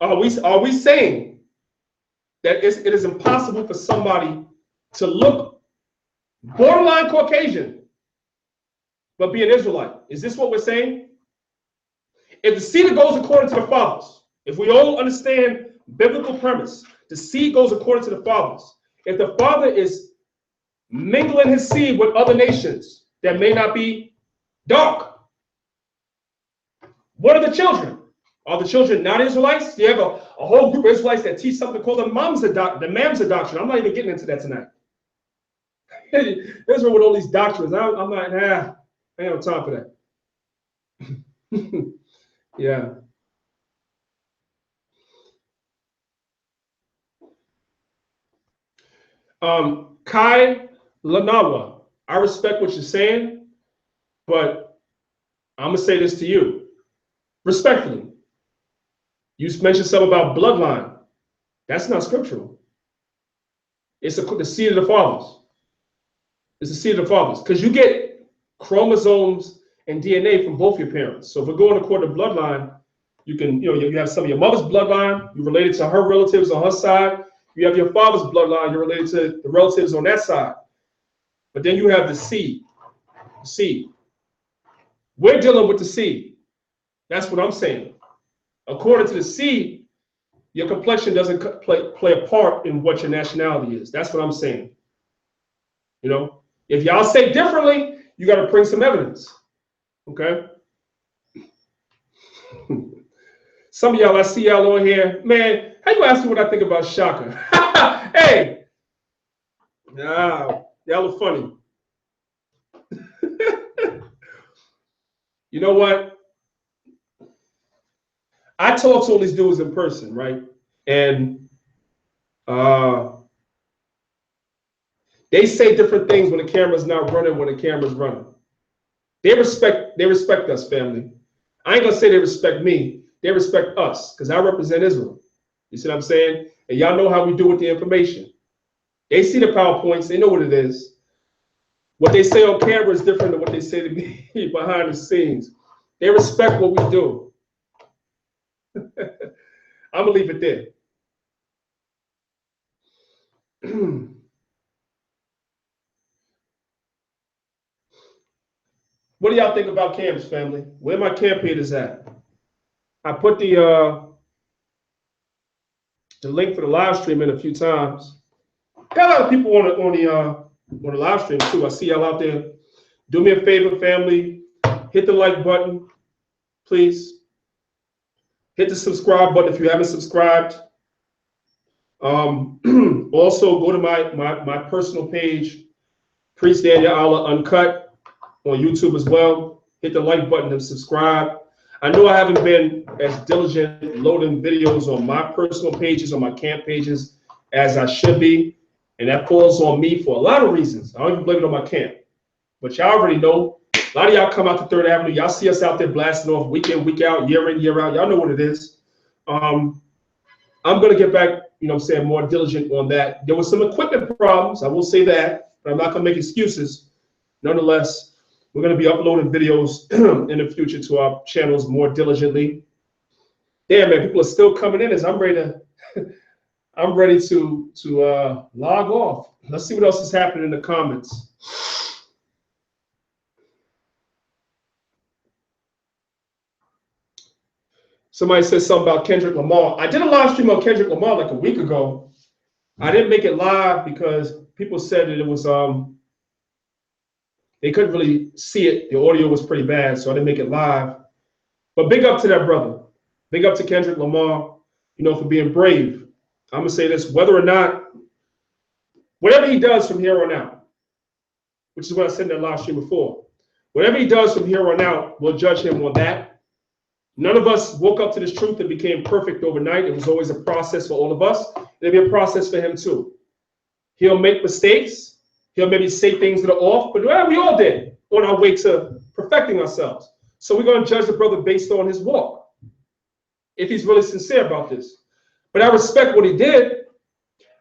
are we saying that it is impossible for somebody to look borderline Caucasian, but be an Israelite? Is this what we're saying? If the seed goes according to the fathers, if we all understand biblical premise, the seed goes according to the fathers. If the father is mingling his seed with other nations that may not be dark, what are the children? Are the children not Israelites? You have a whole group of Israelites that teach something called the Mamza doctrine. I'm not even getting into that tonight. Israel with all these doctrines. I'm not, I ain't on time for that. Yeah. Kai Lanawa, I respect what you're saying, but I'm going to say this to you. Respectfully. You mentioned something about bloodline. That's not scriptural. It's the seed of the fathers. It's the seed of the fathers. Because you get chromosomes and DNA from both your parents. So if we're going according to bloodline, you can, you have some of your mother's bloodline, you're related to her relatives on her side. You have your father's bloodline, you're related to the relatives on that side. But then you have the seed. The seed. We're dealing with the seed. That's what I'm saying. According to the seed, your complexion doesn't play a part in what your nationality is. That's what I'm saying. You know, if y'all say differently, you got to bring some evidence. Okay? Some of y'all, I see y'all on here. Man, how you ask me what I think about Shaka? Hey! Nah, y'all are funny. You know what? I talk to all these dudes in person, right? And they say different things when the camera's not running, when the camera's running. They respect us, family. I ain't gonna say they respect me. They respect us, because I represent Israel. You see what I'm saying? And y'all know how we do with the information. They see the PowerPoints, they know what it is. What they say on camera is different than what they say to me behind the scenes. They respect what we do. I'm gonna leave it there. What do y'all think about camps, family? Where my camp haters at? I put the link for the live stream in a few times. Got a lot of people on the live stream too. I see y'all out there. Do me a favor, family. Hit the like button, please. Hit the subscribe button if you haven't subscribed. Also, go to my personal page, Priest Danyaahla Uncut, on YouTube as well. Hit the like button and subscribe. I know I haven't been as diligent loading videos on my personal pages, on my camp pages, as I should be. And that falls on me for a lot of reasons. I don't even blame it on my camp. But y'all already know. A lot of y'all come out to 3rd Avenue. Y'all see us out there blasting off week in, week out, year in, year out. Y'all know what it is. I'm going to get back, more diligent on that. There was some equipment problems. I will say that. But I'm not going to make excuses. Nonetheless, we're going to be uploading videos in the future to our channels more diligently. Damn, man, people are still coming in as I'm ready to I'm ready to log off. Let's see what else is happening in the comments. Somebody said something about Kendrick Lamar. I did a live stream on Kendrick Lamar like a week ago. I didn't make it live because people said that it was they couldn't really see it. The audio was pretty bad, so I didn't make it live. But big up to that brother. Big up to Kendrick Lamar, you know, for being brave. I'm gonna say this: whether or not, whatever he does from here on out, which is what I said in that live stream before, whatever he does from here on out, we'll judge him on that. None of us woke up to this truth and became perfect overnight. It was always a process for all of us. It'll be a process for him too. He'll make mistakes. He'll maybe say things that are off, but well, we all did on our way to perfecting ourselves. So we're going to judge the brother based on his walk, if he's really sincere about this. But I respect what he did,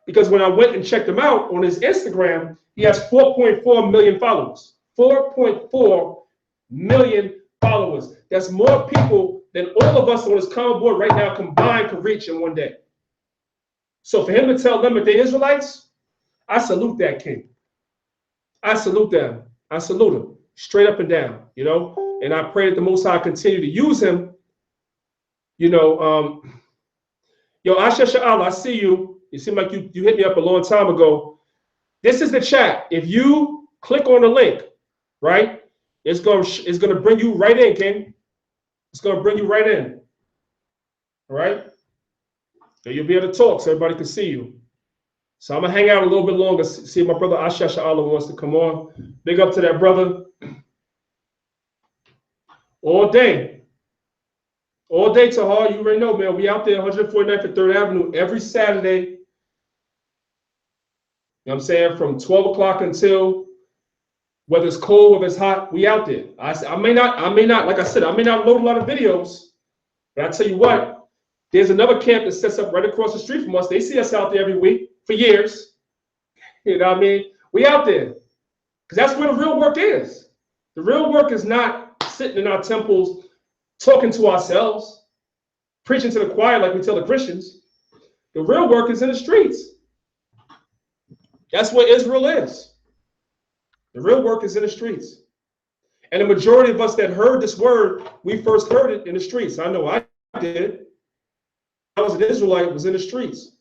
because when I went and checked him out on his Instagram, he has 4.4 million followers. 4.4 million followers. That's more people than all of us on this common board right now combined could reach in one day. So for him to tell them that they're Israelites, I salute that king. I salute them. I salute him straight up and down, you know. And I pray that the Most High continue to use him. You know, yo, Asha Sha'ala, I see you. You seem like you hit me up a long time ago. This is the chat. If you click on the link, right, it's gonna bring you right in, King. It's gonna bring you right in. All right. So you'll be able to talk, so everybody can see you. So I'm gonna hang out a little bit longer. See if my brother Asha Sha'ala wants to come on. Big up to that brother. All day. All day, Tahar. You already know, man. We out there 149th and 3rd Avenue every Saturday. You know what I'm saying? From 12 o'clock until, whether it's cold, whether it's hot, we out there. I may not, like I said, I may not load a lot of videos, but I tell you what, there's another camp that sets up right across the street from us. They see us out there every week for years. You know what I mean? We out there. Because that's where the real work is. The real work is not sitting in our temples talking to ourselves, preaching to the choir like we tell the Christians. The real work is in the streets. That's where Israel is. The real work is in the streets. And the majority of us that heard this word, we first heard it in the streets. I know I did. I was an Israelite, was in the streets.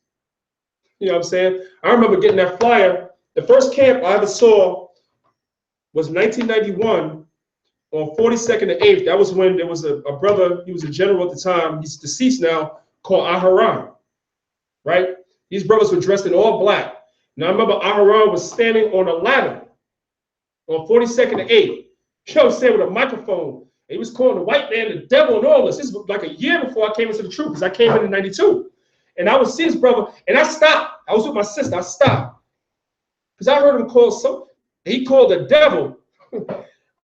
You know what I'm saying? I remember getting that flyer. The first camp I ever saw was 1991 on 42nd and 8th. That was when there was a brother, he was a general at the time, he's deceased now, called Aharon, right? These brothers were dressed in all black. Now I remember Aharon was standing on a ladder on 42nd and 8th. You know what I'm saying, with a microphone. And he was calling the white man the devil and all this. This was like a year before I came into the truth, because I came in 92. And I would see his brother, and I stopped. I was with my sister, I stopped. Because I heard him call he called the devil,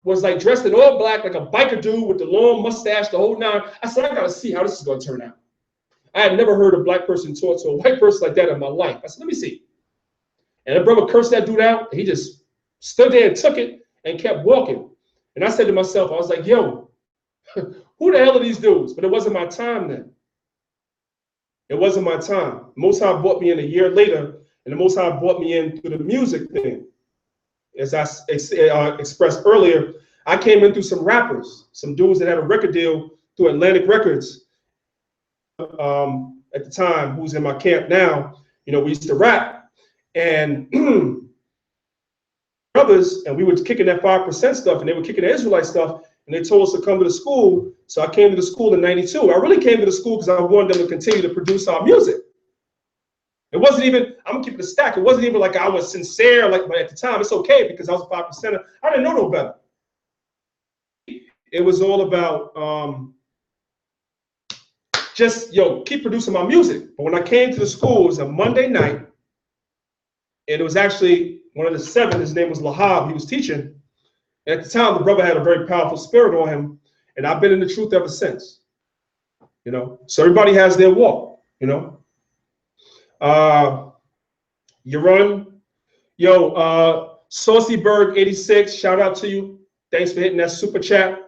was like dressed in all black, like a biker dude with the long mustache, the whole nine. I said, I gotta see how this is gonna turn out. I had never heard a black person talk to a white person like that in my life. I said, let me see. And the brother cursed that dude out. He just stood there and took it and kept walking. And I said to myself, I was like, yo, who the hell are these dudes? But it wasn't my time then. It wasn't my time. Most High brought me in a year later, and the Most High brought me in through the music thing. As I expressed earlier, I came in through some rappers, some dudes that had a record deal through Atlantic Records at the time, who's in my camp now. You know, we used to rap, and brothers, and we were kicking that 5% stuff, and they were kicking the Israelite stuff, and they told us to come to the school. So I came to the school in 92. I really came to the school because I wanted them to continue to produce our music. It wasn't even, I'm gonna keep it a stack. It wasn't even like I was sincere, like, but at the time, it's okay because I was a 5%er. I didn't know no better. It was all about just, yo, keep producing my music. But when I came to the school, it was a Monday night, and it was actually one of the 7, his name was Lahab, he was teaching. And at the time, the brother had a very powerful spirit on him, and I've been in the truth ever since. You know, so everybody has their walk, you know. You run, yo, Saucyberg 86, shout out to you. Thanks for hitting that super chat.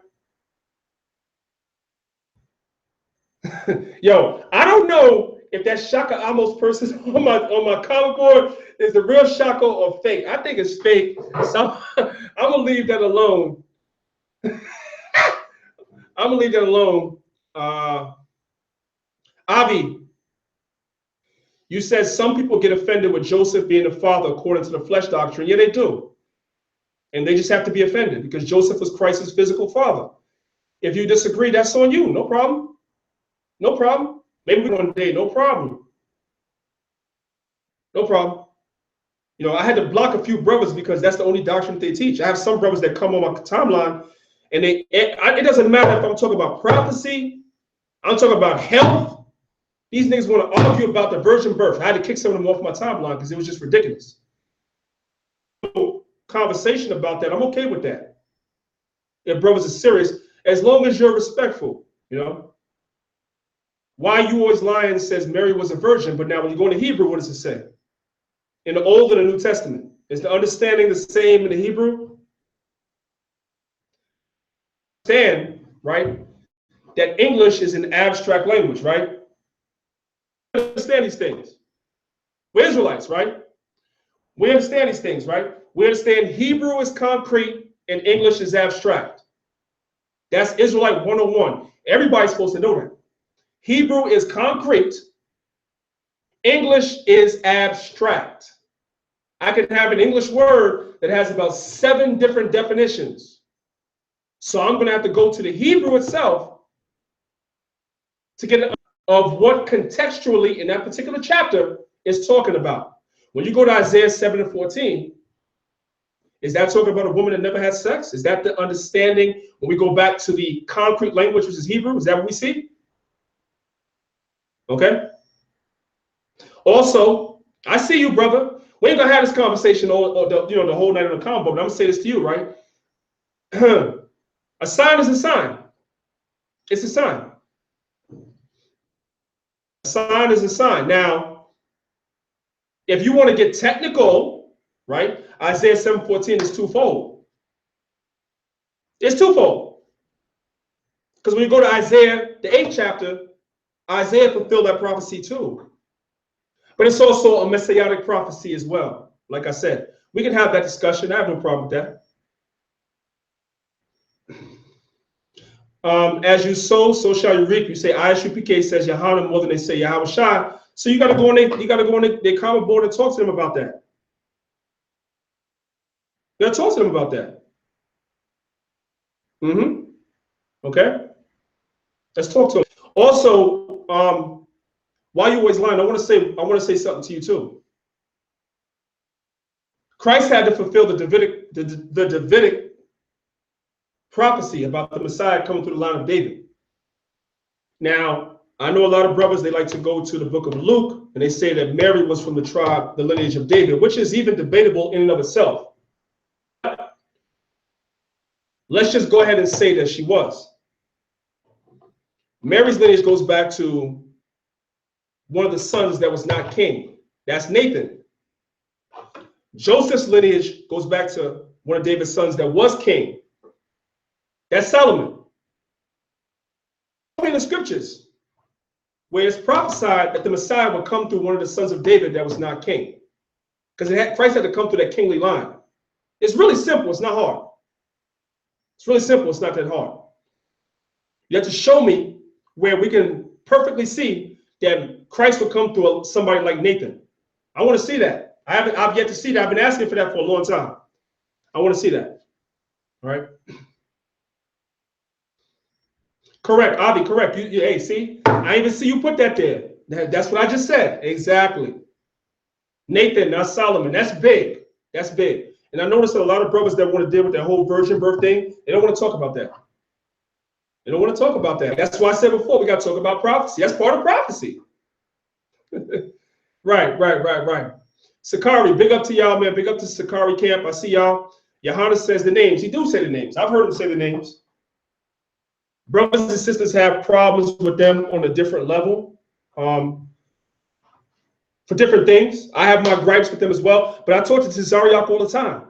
Yo, I don't know if that Shaka Amos person on my comment board is the real Shaka or fake. I think it's fake. So I'm gonna leave that alone. I'm gonna leave that alone. Avi, you said some people get offended with Joseph being the father according to the flesh doctrine. Yeah, they do. And they just have to be offended because Joseph was Christ's physical father. If you disagree, that's on you. No problem. No problem. Maybe one day, no problem. No problem. You know, I had to block a few brothers because that's the only doctrine they teach. I have some brothers that come on my timeline, and it doesn't matter if I'm talking about prophecy, I'm talking about health. These niggas want to argue about the virgin birth. I had to kick some of them off my timeline because it was just ridiculous. Conversation about that, I'm okay with that. If brothers are serious, as long as you're respectful, you know. Why You Always Lying says Mary was a virgin, but now when you go into Hebrew, what does it say? In the Old and the New Testament, is the understanding the same in the Hebrew? Understand, right, that English is an abstract language, right? Understand these things. We're Israelites, right? We understand these things, right? We understand Hebrew is concrete and English is abstract. That's Israelite 101. Everybody's supposed to know that. Hebrew is concrete. English is abstract. I could have an English word that has about 7 different definitions. So I'm going to have to go to the Hebrew itself to get of what contextually in that particular chapter is talking about. When you go to Isaiah 7:14, is that talking about a woman that never had sex? Is that the understanding when we go back to the concrete language, which is Hebrew? Is that what we see? Okay. Also, I see you, brother. We ain't gonna have this conversation all the whole night on the combo, but I'm gonna say this to you, right? A sign is a sign. It's a sign. A sign is a sign. Now, if you want to get technical, right? Isaiah 7:14 is twofold. It's twofold. Because when you go to Isaiah, the 8th chapter, Isaiah fulfilled that prophecy too. But it's also a messianic prophecy as well. Like I said, we can have that discussion. I have no problem with that. As you sow, so shall you reap. You say ISUPK says Yohanan more than they say Yahweh Shai. So you got to go on their comment board and talk to them about that. You got to talk to them about that. Okay. Let's talk to them. Also, while you always lying, I want to say something to you too. Christ had to fulfill the Davidic prophecy about the Messiah coming through the line of David. Now, I know a lot of brothers, they like to go to the book of Luke and they say that Mary was from the lineage of David, which is even debatable in and of itself. Let's just go ahead and say that she was. Mary's lineage goes back to one of the sons that was not king. That's Nathan. Joseph's lineage goes back to one of David's sons that was king. That's Solomon. In the scriptures, where it's prophesied that the Messiah would come through one of the sons of David that was not king. Because Christ had to come through that kingly line. It's really simple. It's not hard. It's really simple. It's not that hard. You have to show me where we can perfectly see that Christ will come through somebody like Nathan. I want to see that. I've yet to see that. I've been asking for that for a long time. I want to see that. All right. Correct, Avi, correct. Hey, see, I even see you put that there. That's what I just said. Exactly. Nathan, not Solomon. That's big. That's big. And I noticed that a lot of brothers that want to deal with that whole virgin birth thing, they don't want to talk about that. They don't want to talk about that. That's why I said before, we got to talk about prophecy. That's part of prophecy. Right. Sakari, big up to y'all, man. Big up to Sakari camp. I see y'all. Yohanan says the names. He do say the names. I've heard him say the names. Brothers and sisters have problems with them on a different level for different things. I have my gripes with them as well, but I talk to Tazariak all the time.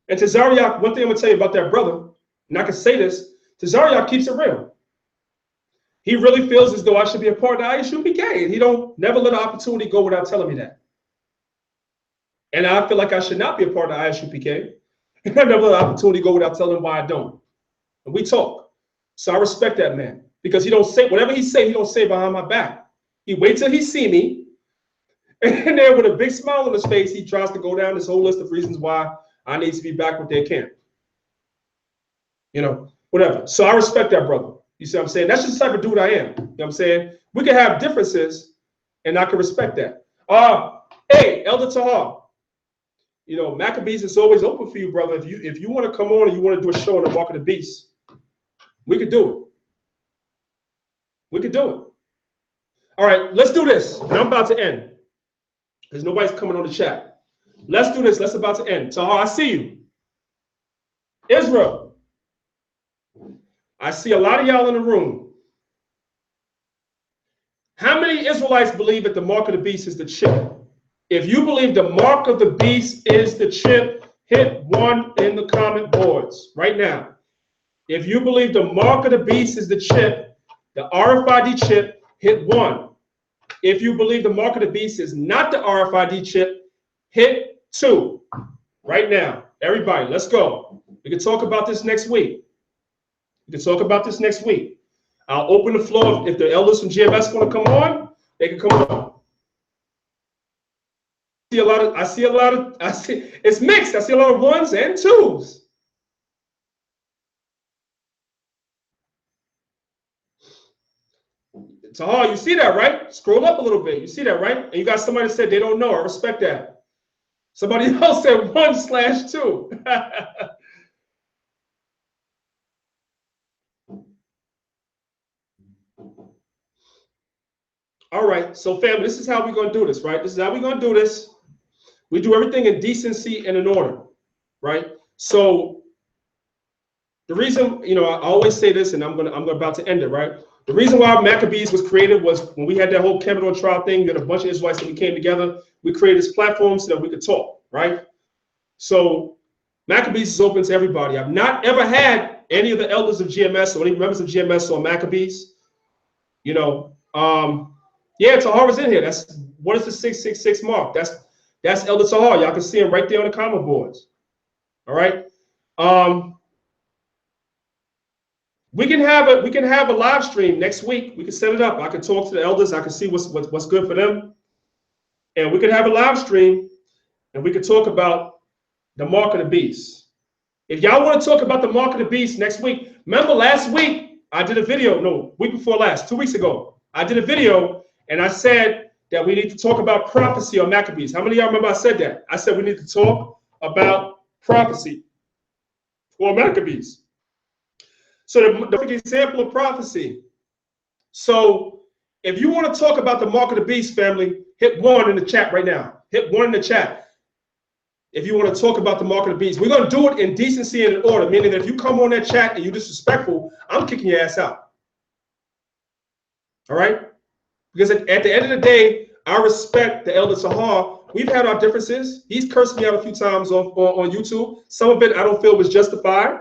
And Tazariak, one thing I'm going to tell you about that brother, and I can say this, Tazariak keeps it real. He really feels as though I should be a part of the ISUPK, and he don't never let an opportunity go without telling me that. And I feel like I should not be a part of the ISUPK. And I never let an opportunity go without telling him why I don't. And we talk. So I respect that man, because he don't say whatever he say, he don't say behind my back. He waits till he see me, and then with a big smile on his face, he tries to go down this whole list of reasons why I need to be back with their camp. You know, whatever. So I respect that, brother. You see what I'm saying? That's just the type of dude I am. You know what I'm saying? We can have differences, and I can respect that. Hey, Elder Tahar, you know, Maccabees is always open for you, brother. If you want to come on and you want to do a show on the Mark of the Beast, we could do it. We could do it. All right, let's do this. And I'm about to end, because nobody's coming on the chat. Let's do this. Let's about to end. Tahar, I see you. Israel, I see a lot of y'all in the room. How many Israelites believe that the mark of the beast is the chip? If you believe the mark of the beast is the chip, hit 1 in the comment boards right now. If you believe the mark of the beast is the chip, the RFID chip, hit 1. If you believe the mark of the beast is not the RFID chip, hit 2 right now. Everybody, let's go. We can talk about this next week. We can talk about this next week. I'll open the floor. If the elders from GMS want to come on, they can come on. I see it's mixed. I see a lot of 1s and 2s. Tahar, you see that, right? Scroll up a little bit. You see that, right? And you got somebody that said they don't know. I respect that. Somebody else said 1/2. All right, so family, this is how we're going to do this, right? This is how we're going to do this. We do everything in decency and in order, right? So the reason, you know, I always say this, and I'm about to end it, right? The reason why Maccabees was created was when we had that whole Kevin trial thing. We had a bunch of Israelites that we came together. We created this platform so that we could talk, right? So Maccabees is open to everybody. I've not ever had any of the elders of GMS or any members of GMS on Maccabees. You know, yeah, Tahar is in here. What is the 666 mark? That's Elder Tahar. Y'all can see him right there on the comment boards. All right. We can have a live stream next week. We can set it up. I can talk to the elders. I can see what's good for them, and we can have a live stream, and we can talk about the mark of the beast. If y'all want to talk about the mark of the beast next week, remember last week I did a video. No, week before last, 2 weeks ago, I did a video, and I said that we need to talk about prophecy on Maccabees. How many of y'all remember I said that? I said we need to talk about prophecy on Maccabees. So the example of prophecy. So if you want to talk about the mark of the beast, family, hit 1 in the chat right now. Hit 1 in the chat. If you want to talk about the mark of the beast, we're going to do it in decency and in order, meaning that if you come on that chat and you're disrespectful, I'm kicking your ass out. All right? Because at the end of the day, I respect the Elder Tahar. We've had our differences. He's cursed me out a few times on YouTube. Some of it I don't feel was justified.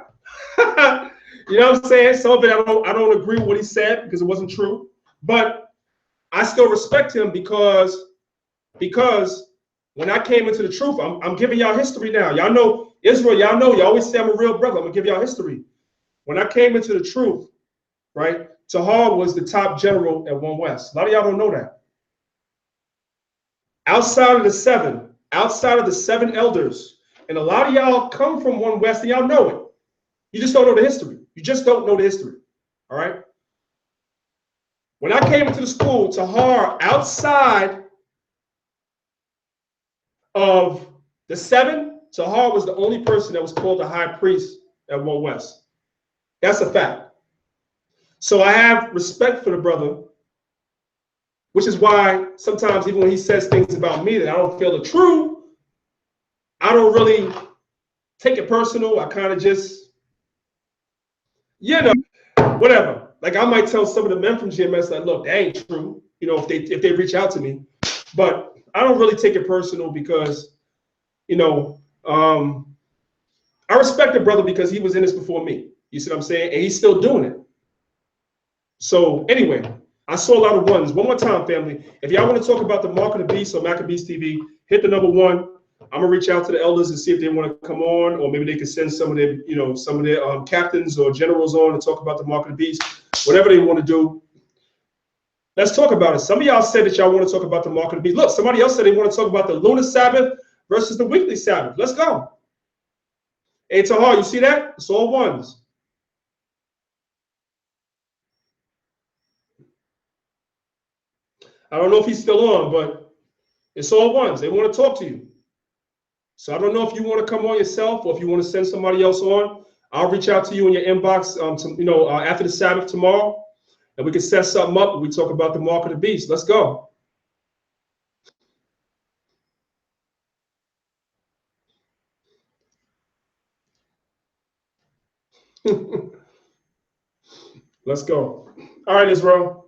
You know what I'm saying? Some of it I don't agree with what he said because it wasn't true. But I still respect him because when I came into the truth, I'm giving y'all history now. Y'all know Israel, y'all know, you always say I'm a real brother. I'm gonna give y'all history. When I came into the truth, right? Tahar was the top general at One West. A lot of y'all don't know that. Outside of the seven elders, and a lot of y'all come from One West and y'all know it. You just don't know the history. You just don't know the history. All right. When I came into the school, Tahar, outside of the 7, Tahar was the only person that was called the high priest at One West. That's a fact. So I have respect for the brother, which is why sometimes even when he says things about me that I don't feel are true, I don't really take it personal. I kind of just, you know, whatever. Like I might tell some of the men from GMS like, look, that ain't true, you know, if they reach out to me. But I don't really take it personal because, you know, I respect the brother because he was in this before me. You see what I'm saying? And he's still doing it. So anyway, I saw a lot of ones. One more time, family. If y'all want to talk about the Mark of the Beast or Maccabeestv, hit the number 1. I'm gonna reach out to the elders and see if they want to come on, or maybe they can send some of their, some of their captains or generals on to talk about the Mark of the Beast. Whatever they want to do. Let's talk about it. Some of y'all said that y'all want to talk about the Mark of the Beast. Look, somebody else said they want to talk about the lunar Sabbath versus the weekly Sabbath. Let's go. Hey, Tahar, you see that? It's all ones. I don't know if he's still on, but it's all ones. They want to talk to you. So I don't know if you want to come on yourself or if you want to send somebody else on. I'll reach out to you in your inbox, after the Sabbath tomorrow, and we can set something up. We talk about the Mark of the Beast. Let's go. Let's go. All right, Israel.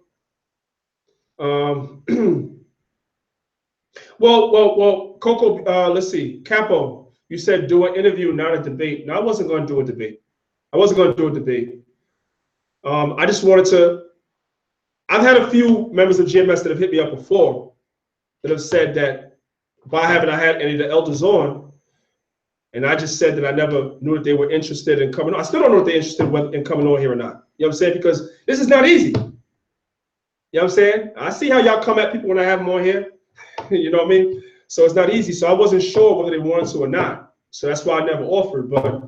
Well, Coco, let's see. Capo, you said do an interview, not a debate. No, I wasn't going to do a debate. I just wanted to. I've had a few members of GMS that have hit me up before that have said that why haven't I had any of the elders on? And I just said that I never knew that they were interested in coming on. I still don't know if they're interested in coming on here or not. You know what I'm saying? Because this is not easy. You know what I'm saying? I see how y'all come at people when I have them on here. You know what I mean? So it's not easy. So I wasn't sure whether they wanted to or not. So that's why I never offered. But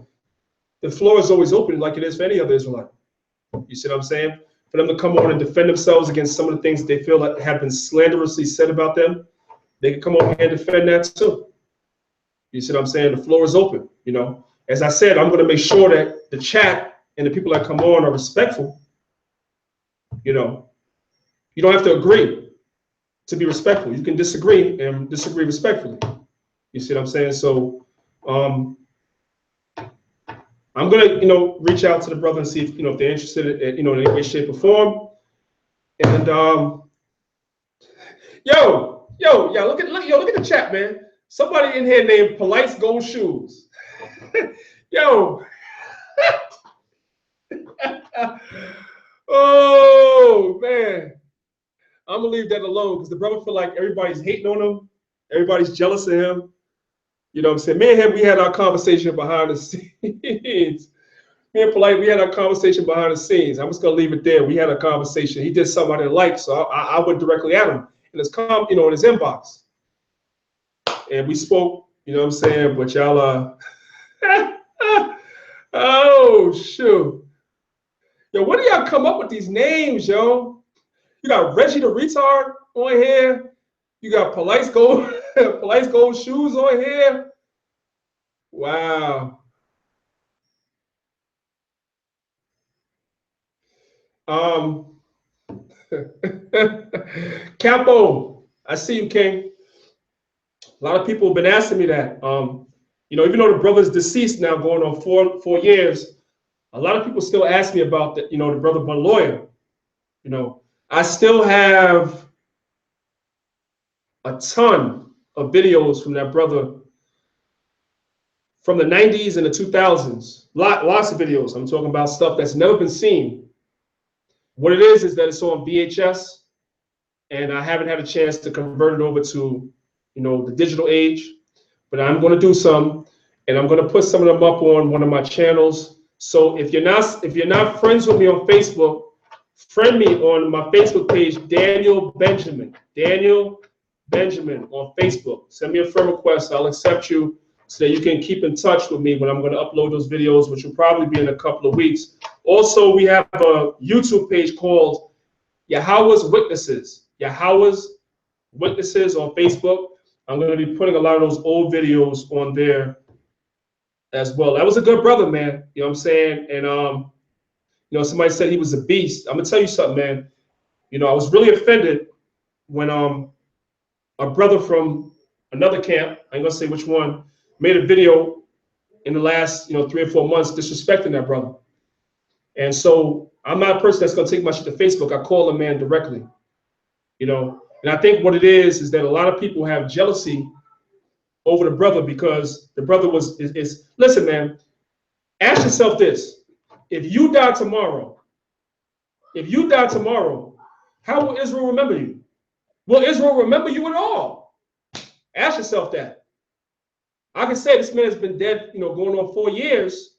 the floor is always open like it is for any other Israelite. You see what I'm saying? For them to come on and defend themselves against some of the things that they feel like have been slanderously said about them, they can come on here and defend that too. You see what I'm saying? The floor is open. As I said, I'm going to make sure that the chat and the people that come on are respectful. You don't have to agree to be respectful. You can disagree and disagree respectfully. You see what I'm saying? So I'm gonna, reach out to the brother and see if, if they're interested in, in any way, shape, or form. And look at the chat, man. Somebody in here named Polite's Gold Shoes. Yo. Oh man. I'm gonna leave that alone because the brother feel like everybody's hating on him, everybody's jealous of him. You know what I'm saying? Me and him, we had our conversation behind the scenes. Me and Polite, we had our conversation behind the scenes. I'm just gonna leave it there. We had a conversation. He did something I didn't like, so I went directly at him in his in his inbox, and we spoke. You know what I'm saying? But y'all, oh shoot, yo, where do y'all come up with these names, yo? You got Reggie the retard on here. You got Polite's Gold Shoes on here. Wow. Capo, I see you, King. A lot of people have been asking me that. Even though the brother's deceased now, going on four years, a lot of people still ask me about the brother Baloya. I still have a ton of videos from that brother from the 90s and the 2000s. Lots of videos. I'm talking about stuff that's never been seen. What it is that it's on VHS, and I haven't had a chance to convert it over to, the digital age. But I'm going to do some, and I'm going to put some of them up on one of my channels. So if you're not friends with me on Facebook, friend me on my Facebook page, Daniel Benjamin on Facebook. Send me a friend request. I'll accept you so that you can keep in touch with me when I'm going to upload those videos, which will probably be in a couple of weeks. Also, we have a YouTube page called Yahweh's Witnesses. Yahweh's Witnesses on Facebook. I'm going to be putting a lot of those old videos on there as well. That was a good brother, man. You know what I'm saying? And somebody said he was a beast. I'm gonna tell you something, man. I was really offended when a brother from another camp, I ain't gonna say which one, made a video in the last 3 or 4 months disrespecting that brother. And so I'm not a person that's gonna take my shit to Facebook. I call a man directly. And I think what it is that a lot of people have jealousy over the brother because the brother is listen, man, ask yourself this. If you die tomorrow, If you die tomorrow, how will Israel remember you? Will Israel remember you at all? Ask yourself that. I can say this man has been dead, going on 4 years,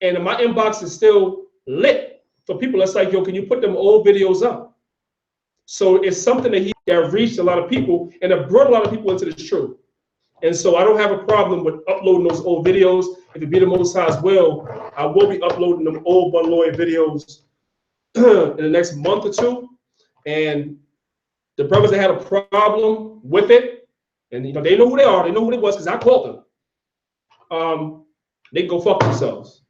and my inbox is still lit for people. That's like, yo, can you put them old videos up? So it's something that reached a lot of people and it brought a lot of people into this truth. And so I don't have a problem with uploading those old videos. If it be the Most High's will, I will be uploading them old One Lawyer videos in the next month or two. And the brothers that had a problem with it, and they know who they are, they know who it was because I called them. They can go fuck themselves.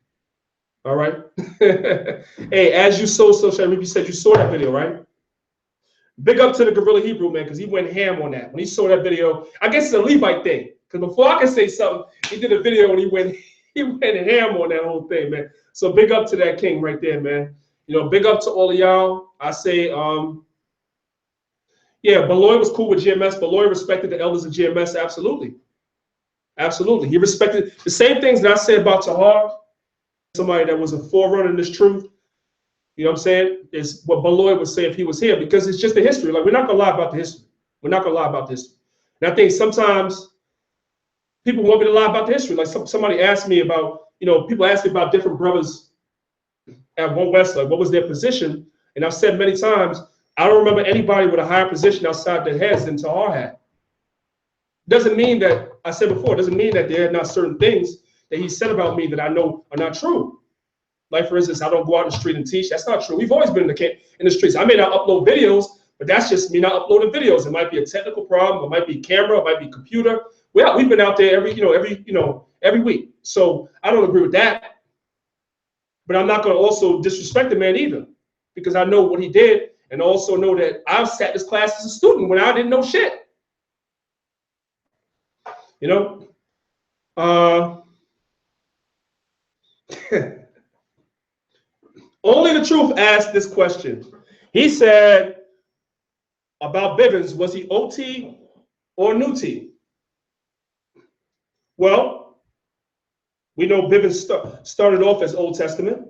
All right. Hey, as you sow, so shall reap. You said you saw that video, right? Big up to the Gorilla Hebrew, man, because he went ham on that. When he saw that video, I guess it's a Levite thing. Because before I can say something, he did a video and he went ham on that whole thing, man. So big up to that king right there, man. Big up to all of y'all. I say, yeah, Beloy was cool with GMS. Beloy respected the elders of GMS, absolutely. Absolutely. He respected the same things that I said about Tahar, somebody that was a forerunner in this truth. You know what I'm saying? Is what Beloy would say if he was here, because it's just the history. Like, we're not gonna lie about the history. We're not gonna lie about this. And I think sometimes people want me to lie about the history. Like somebody asked me about, people ask me about different brothers at One West, like what was their position? And I've said many times, I don't remember anybody with a higher position outside their heads than Tahar had. Doesn't mean that, I said before, doesn't mean that there are not certain things that he said about me that I know are not true. Like, for instance, I don't go out in the street and teach. That's not true. We've always been in the streets. I may not upload videos, but that's just me not uploading videos. It might be a technical problem. It might be camera. It might be computer. We've been out there every week. So I don't agree with that. But I'm not going to also disrespect the man either, because I know what he did, and also know that I've sat this class as a student when I didn't know shit. Only the Truth asked this question. He said about Bivens, was he OT or New T? Well, we know Bivens started off as Old Testament.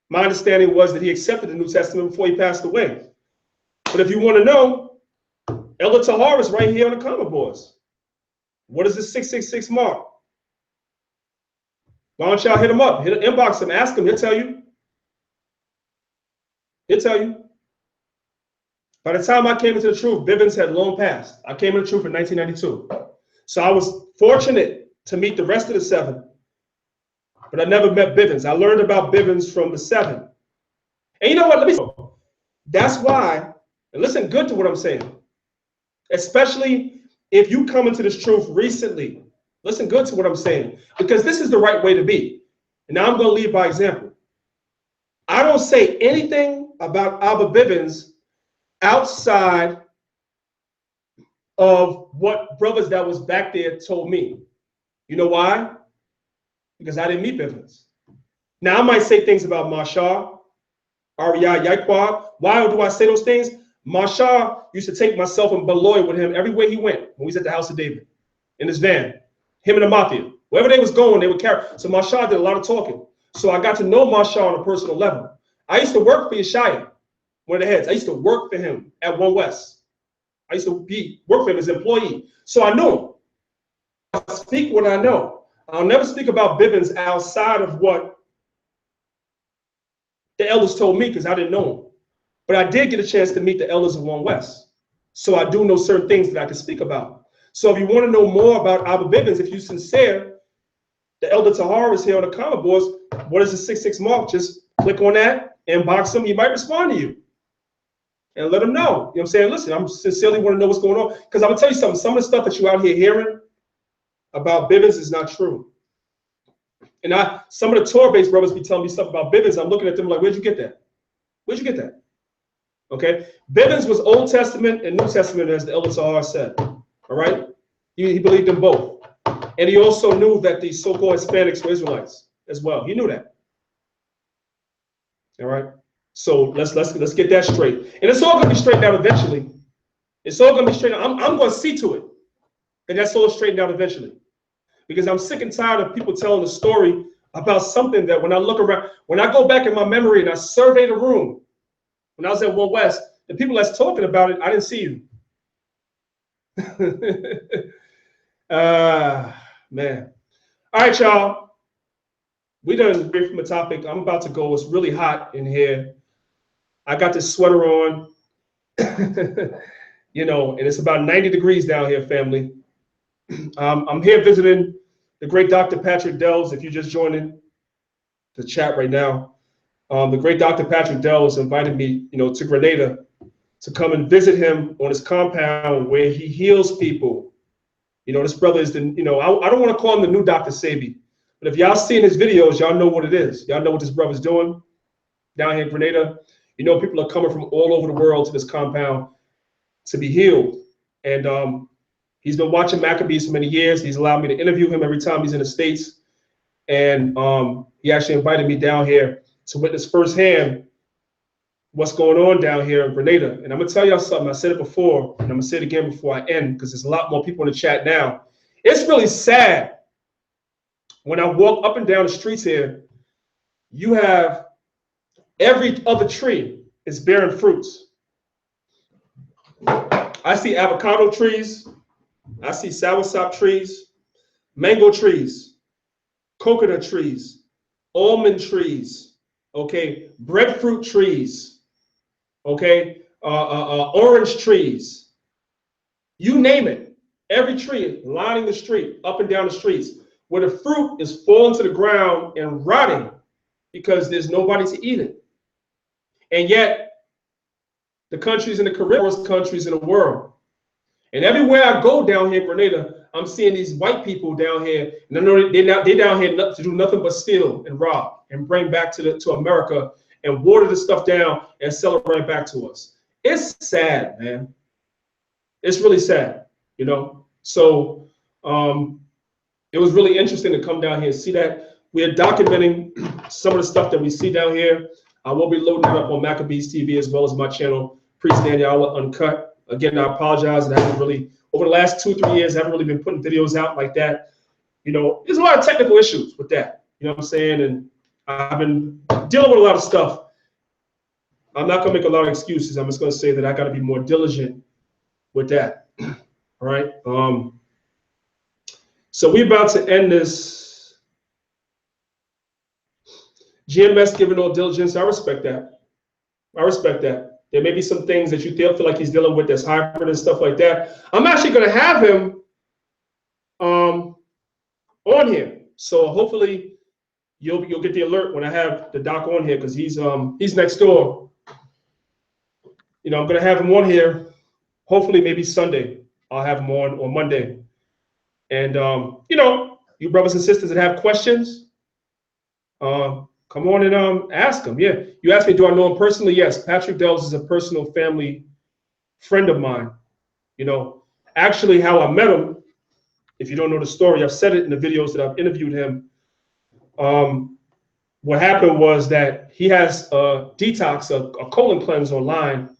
My understanding was that he accepted the New Testament before he passed away. But if you want to know, Elder Tahar is right here on the comment boards. What is the 666 mark? Why don't y'all hit him up? Inbox him, ask him, he'll tell you. He'll tell you. By the time I came into the truth, Bivens had long passed. I came into the truth in 1992. So I was fortunate to meet the rest of the 7, but I never met Bivens. I learned about Bivens from the 7. And you know what? That's why, and listen good to what I'm saying, especially if you come into this truth recently, listen good to what I'm saying, because this is the right way to be. And now I'm going to lead by example. I don't say anything about Abba Bivens outside of what brothers that was back there told me. You know why? Because I didn't meet Bivens. Now I might say things about Mashar, Ariyah, Yaiqua. Why do I say those things? Mashar used to take myself and Beloy with him everywhere he went when we was at the house of David in his van. Him and the Mafia. Wherever they was going, they would carry. So Mashar did a lot of talking. So I got to know Mashar on a personal level. I used to work for Yeshaya, one of the heads. I used to work for him at One West. I used to work for him as an employee. So I know him. I speak what I know. I'll never speak about Bivens outside of what the elders told me, because I didn't know him. But I did get a chance to meet the elders of One West. So I do know certain things that I can speak about. So if you want to know more about Abba Bivens, if you're sincere, the Elder Tahar is here on the comment boards. What is the 66 mark? Just click on that, inbox him. He might respond to you. And let him know. You know what I'm saying? Listen, I'm sincerely want to know what's going on. Because I'm going to tell you something. Some of the stuff that you're out here hearing about Bivens is not true. And some of the Torah-based brothers be telling me stuff about Bivens. I'm looking at them like, where'd you get that? Where'd you get that? Okay? Bivens was Old Testament and New Testament, as the Elder Tahar said. All right? He believed in both. And he also knew that the so-called Hispanics were Israelites as well. He knew that. All right? So let's get that straight. And it's all going to be straightened out eventually. It's all going to be straightened out. I'm going to see to it. And that's all straightened out eventually. Because I'm sick and tired of people telling a story about something that when I look around, when I go back in my memory and I survey the room, When I was at One West, the people that's talking about it, I didn't see you. Man. All right, y'all. We done break from a topic. I'm about to go. It's really hot in here. I got this sweater on. You know, and it's about 90 degrees down here, family. I'm here visiting the great Dr. Patrick Ingles. If you're just joining the chat right now, the great Dr. Patrick Ingles invited me, you know, to Grenada to come and visit him on his compound where he heals people. You know, this brother is the, you know, I don't want to call him the new Dr. Sebi, but if y'all seen his videos, y'all know what it is. Y'all know what this brother's doing down here in Grenada. You know, people are coming from all over the world to this compound to be healed. And he's been watching Maccabees for many years. He's allowed me to interview him every time he's in the States. And he actually invited me down here to witness firsthand what's going on down here in Grenada. And I'm gonna tell y'all something. I said it before, and I'm gonna say it again before I end, because there's a lot more people in the chat now. It's really sad when I walk up and down the streets here, you have every other tree is bearing fruits. I see avocado trees, I see soursop trees, mango trees, coconut trees, almond trees, okay, breadfruit trees, okay, orange trees, you name it. Every tree lining the street, up and down the streets, where the fruit is falling to the ground and rotting because there's nobody to eat it. And yet, the countries in the Caribbean, countries in the world, and everywhere I go down here in Grenada, I'm seeing these white people down here, and I know they're down here to do nothing but steal and rob and bring back to America and water the stuff down and sell it right back to us. It's sad, man. It's really sad, you know. So it was really interesting to come down here and see that. We are documenting some of the stuff that we see down here. I will be loading it up on Maccabeestv as well as my channel, Priest Danyaahla Uncut. Again, I apologize that I haven't really, over the last 2-3 years, I haven't really been putting videos out like that. You know, there's a lot of technical issues with that. You know what I'm saying? And I've been dealing with a lot of stuff. I'm not going to make a lot of excuses. I'm just going to say that I got to be more diligent with that. All right. So we're about to end this. GMS giving all diligence. I respect that. I respect that. There may be some things that you feel like he's dealing with that's hybrid and stuff like that. I'm actually going to have him on here. So hopefully you'll get the alert when I have the doc on here, because he's next door. You know, I'm going to have him on here. Hopefully maybe Sunday I'll have him on Monday. And you know, you brothers and sisters that have questions, come on and ask him. Yeah, you asked me, do I know him personally? Yes, Patrick Ingles is a personal family friend of mine. You know, actually how I met him, if you don't know the story, I've said it in the videos that I've interviewed him. What happened was that he has a detox, a colon cleanse online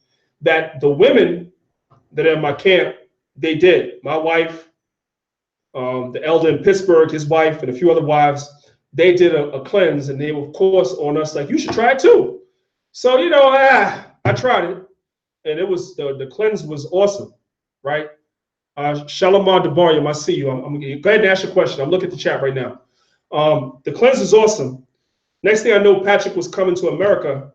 that the women that are in my camp, they did. My wife, the elder in Pittsburgh, his wife, and a few other wives, they did a cleanse, and they were, of course, on us like, you should try it too. So, you know, I tried it, and it was, the cleanse was awesome, right? Shalom Debarim, I see you. I'm go ahead and ask your question. I'm looking at the chat right now. The cleanse is awesome. Next thing I know, Patrick was coming to America,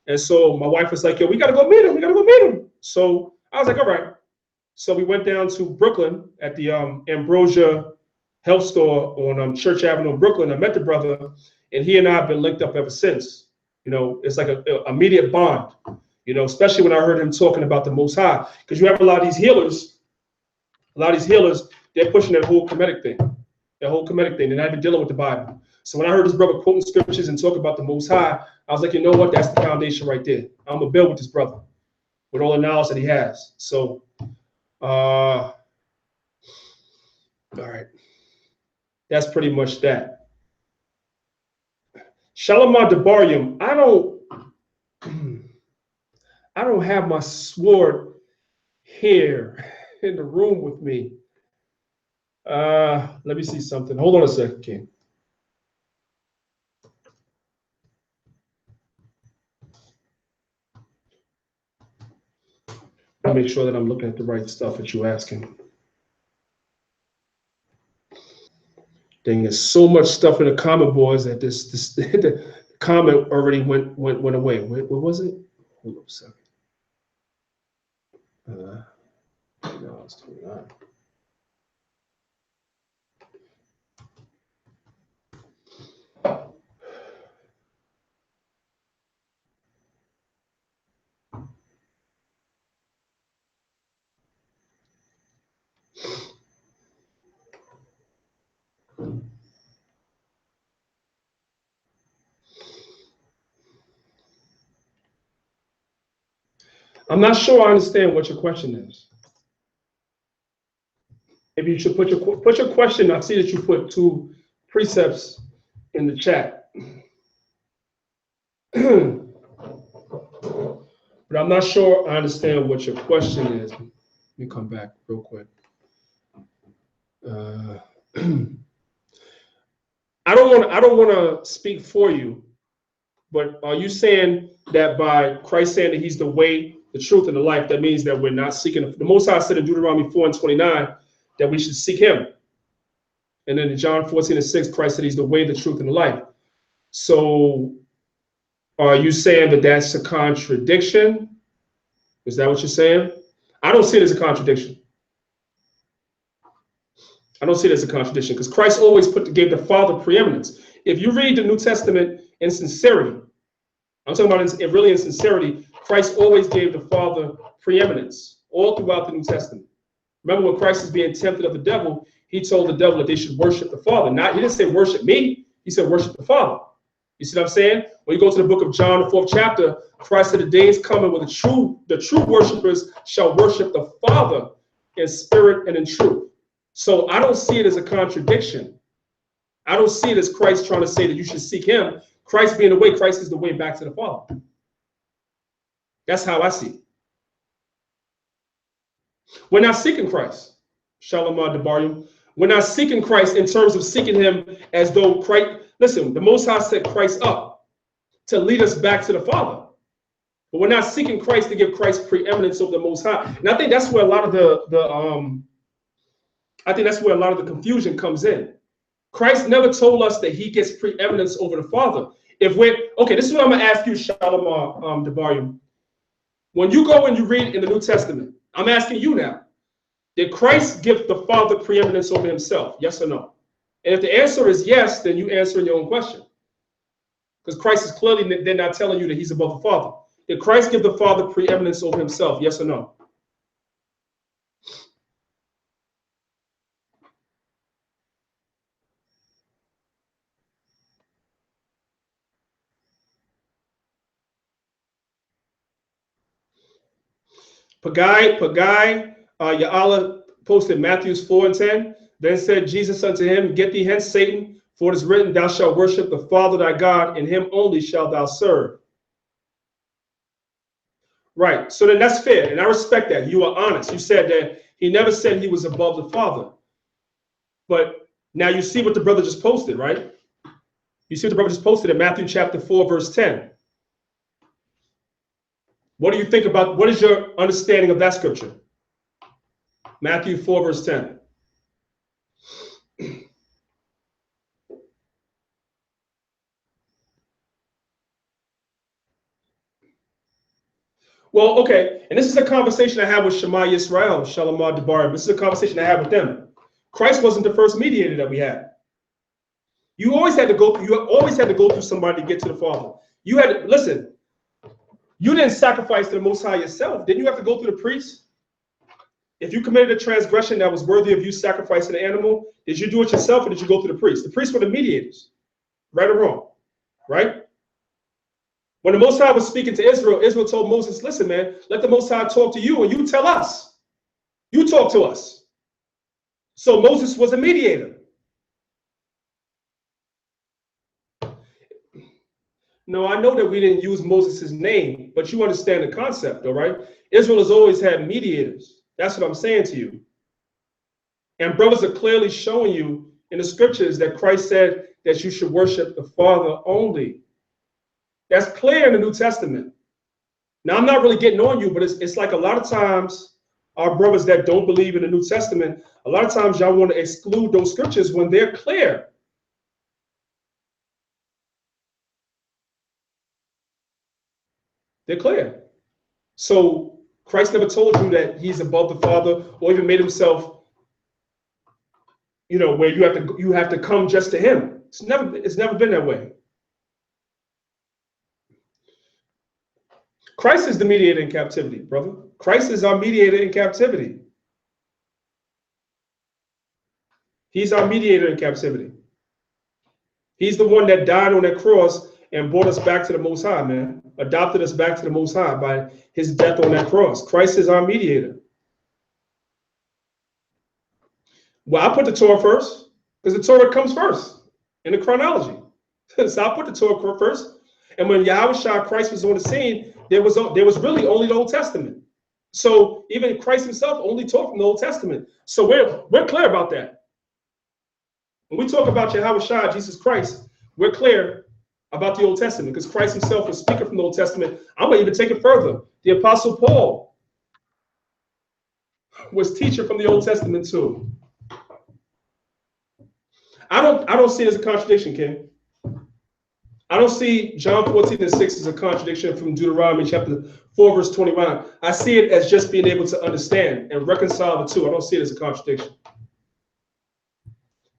and so my wife was like, yo, we got to go meet him. We got to go meet him. So I was like, all right. So we went down to Brooklyn at the Ambrosia Health Store on Church Avenue in Brooklyn. I met the brother, and he and I have been linked up ever since. You know, it's like an immediate bond, you know, especially when I heard him talking about the Most High. Because you have a lot of these healers, they're pushing that whole Kemetic thing. They're not even dealing with the Bible. So when I heard this brother quoting scriptures and talk about the Most High, I was like, you know what? That's the foundation right there. I'm going to build with this brother with all the knowledge that he has. So, all right. That's pretty much that. Shalom Debarim. I don't have my sword here in the room with me. Let me see something. Hold on a second, King. Make sure that I'm looking at the right stuff that you're asking. Dang, there's so much stuff in the comment boards that this the comment already went away. What was it? Hold up a second. No, it's 29. I'm not sure I understand what your question is. Maybe you should put your question. I see that you put 2 precepts in the chat. But I'm not sure I understand what your question is. Let me come back real quick. I don't want to speak for you, but are you saying that by Christ saying that he's the way, the truth, and the life, that means that we're not seeking? The Most High said in Deuteronomy 4:29 that we should seek him. And then in John 14:6, Christ said he's the way, the truth, and the life. So are you saying that that's a contradiction? Is that what you're saying? I don't see it as a contradiction. I don't see it as a contradiction because Christ always gave the Father preeminence. If you read the New Testament in sincerity, I'm talking about really in sincerity, Christ always gave the Father preeminence all throughout the New Testament. Remember when Christ is being tempted of the devil, he told the devil that they should worship the Father. He didn't say worship me, he said worship the Father. You see what I'm saying? When you go to the book of John, the 4th chapter, Christ said the day is coming when the true worshipers shall worship the Father in spirit and in truth. So I don't see it as a contradiction. I don't see it as Christ trying to say that you should seek him. Christ being the way, Christ is the way back to the Father. That's how I see it. We're not seeking Christ. Shalom Debarim. We're not seeking Christ in terms of seeking him as though Christ. Listen, the Most High set Christ up to lead us back to the Father. But we're not seeking Christ to give Christ preeminence over the Most High. And I think that's where a lot of the confusion comes in. Christ never told us that he gets preeminence over the Father. This is what I'm going to ask you, Shalom Debarim. When you go and you read in the New Testament, I'm asking you now, did Christ give the Father preeminence over himself? Yes or no? And if the answer is yes, then you answer your own question. Because Christ is clearly then not telling you that he's above the Father. Did Christ give the Father preeminence over himself? Yes or no? Danyaahla posted Matthew 4:10. Then said Jesus unto him, Get thee hence, Satan, for it is written, Thou shalt worship the Father thy God, and him only shalt thou serve. Right. So then that's fair. And I respect that. You are honest. You said that he never said he was above the Father. But now you see what the brother just posted, right? You see what the brother just posted in Matthew chapter 4, verse 10. What do you think about, what is your understanding of that scripture? Matthew 4, verse 10. Well, okay, and this is a conversation I have with Shema Yisrael, Shalom Debarim. This is a conversation I have with them. Christ wasn't the first mediator that we had. You always had to go through somebody to get to the Father. You had to, listen, you didn't sacrifice to the Most High yourself. Didn't you have to go through the priest? If you committed a transgression that was worthy of you sacrificing an animal, did you do it yourself or did you go through the priest? The priests were the mediators, right or wrong, right? When the Most High was speaking to Israel, Israel told Moses, listen, man, let the Most High talk to you and you tell us. You talk to us. So Moses was a mediator. No, I know that we didn't use Moses' name, but you understand the concept, though, right? Israel has always had mediators. That's what I'm saying to you. And brothers are clearly showing you in the scriptures that Christ said that you should worship the Father only. That's clear in the New Testament. Now, I'm not really getting on you, but it's like a lot of times our brothers that don't believe in the New Testament, a lot of times y'all want to exclude those scriptures when they're clear. They're clear. So Christ never told you that he's above the Father, or even made himself, where you have to come just to him. It's never been that way. Christ is the mediator in captivity, brother. Christ is our mediator in captivity. He's our mediator in captivity. He's the one that died on that cross and brought us back to the Most High, man. Adopted us back to the Most High by his death on that cross. Christ is our mediator. Well, I put the Torah first because the Torah comes first in the chronology. So I put the Torah first. And when Yahweh Christ was on the scene, there was really only the Old Testament. So even Christ himself only taught from the Old Testament. So we're clear about that. When we talk about Yahweh Jesus Christ, we're clear about the Old Testament because Christ himself was speaking from the Old Testament. I'm going to even take it further. The Apostle Paul was teaching from the Old Testament too. I don't see it as a contradiction, King. I don't see John 14:6 as a contradiction from Deuteronomy chapter 4, verse 21. I see it as just being able to understand and reconcile the two. I don't see it as a contradiction.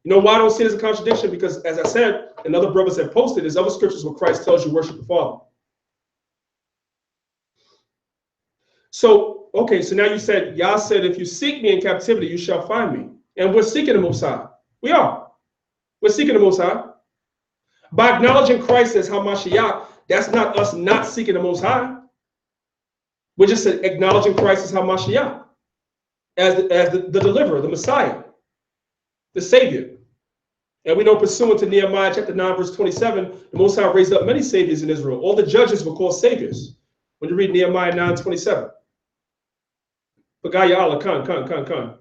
You know why I don't see it as a contradiction? Because, as I said, and other brothers have posted, there's other scriptures where Christ tells you worship the Father. So, okay, so now Yah said, if you seek me in captivity, you shall find me. And we're seeking the Most High. We are. We're seeking the Most High. By acknowledging Christ as Hamashiach, that's not us not seeking the Most High. We're just acknowledging Christ as Hamashiach, as the deliverer, the Messiah, the Savior. And we know, pursuant to Nehemiah chapter 9, verse 27, the Most High raised up many saviors in Israel. All the judges were called saviors. When you read Nehemiah 9:27. Danyaahla, Khan.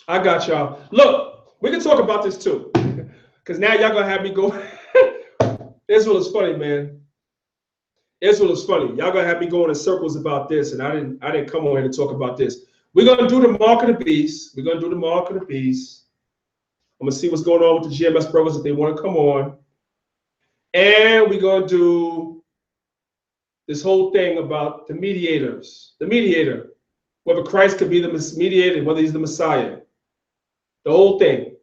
I got y'all. Look, we can talk about this too. Because now y'all gonna have me go. Israel is funny, man. Israel is funny. Y'all gonna have me going in circles about this, and I didn't come on here to talk about this. We're gonna do the mark of the beast. We're gonna do the mark of the beast. I'm gonna see what's going on with the GMS brothers if they want to come on. And we're gonna do this whole thing about the mediators. The mediator. Whether Christ could be the mediator, whether he's the Messiah. The whole thing.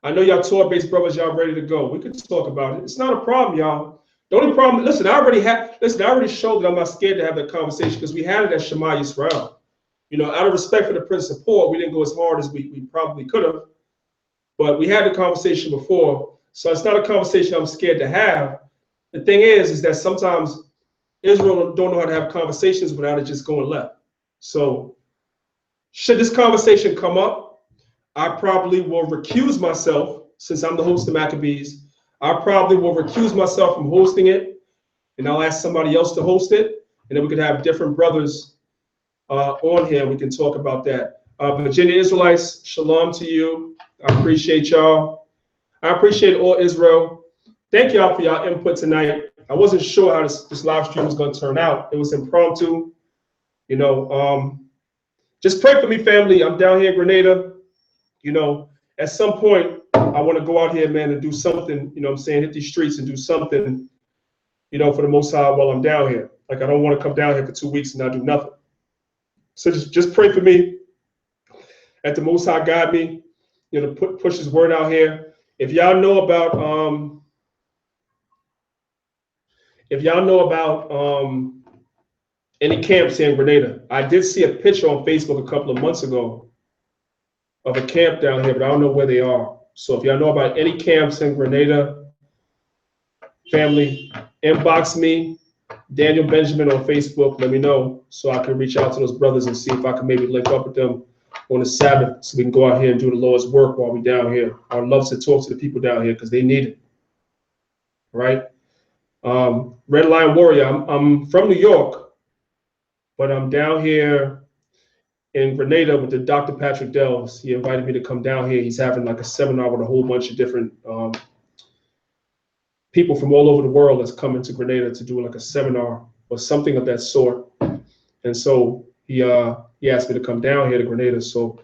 I know y'all Torah-based brothers, y'all ready to go. We can talk about it. It's not a problem, y'all. The only problem, listen, I already showed that I'm not scared to have that conversation because we had it at Shema Yisrael. Out of respect for the Prince of Port, we didn't go as hard as we probably could have. But we had the conversation before. So it's not a conversation I'm scared to have. The thing is that sometimes Israel don't know how to have conversations without it just going left. So should this conversation come up, I probably will recuse myself, since I'm the host of Maccabees. I probably will recuse myself from hosting it, and I'll ask somebody else to host it, and then we could have different brothers on here. We can talk about that. Virginia Israelites, shalom to you. I appreciate y'all. I appreciate all Israel. Thank y'all for y'all input tonight. I wasn't sure how this live stream was going to turn out. It was impromptu. Just pray for me, family. I'm down here in Grenada. At some point, I want to go out here, man, and do something, hit these streets and do something, for the Most High while I'm down here. Like, I don't want to come down here for 2 weeks and not do nothing. So just pray for me. At the Most High guide me, to push his word out here. If y'all know about, any camps here in Grenada, I did see a picture on Facebook a couple of months ago of a camp down here, but I don't know where they are. So if y'all know about any camps in Grenada, family, inbox me, Daniel Benjamin on Facebook, let me know so I can reach out to those brothers and see if I can maybe link up with them on the Sabbath so we can go out here and do the Lord's work while we're down here. I'd love to talk to the people down here because they need it, right? Red Lion Warrior, I'm from New York, but I'm down here in Grenada with the Dr. Patrick Ingles. He invited me to come down here. He's having like a seminar with a whole bunch of different people from all over the world that's coming to Grenada to do like a seminar or something of that sort. And so he asked me to come down here to Grenada. So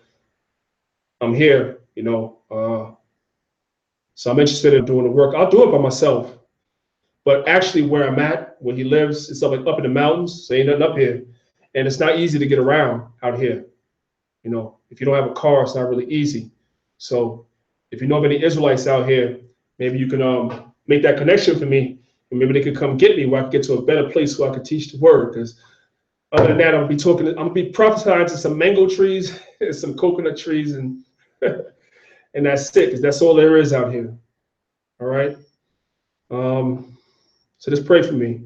I'm here, you know. So I'm interested in doing the work. I'll do it by myself. But actually where I'm at, where he lives, it's up in the mountains, so ain't nothing up here. And it's not easy to get around out here. You know, if you don't have a car, it's not really easy. So if you know of any Israelites out here, maybe you can make that connection for me, and maybe they could come get me where I can get to a better place where I can teach the word. Because other than that, I'm gonna be prophesying to some mango trees and some coconut trees, and and that's it, because that's all there is out here. All right. So just pray for me.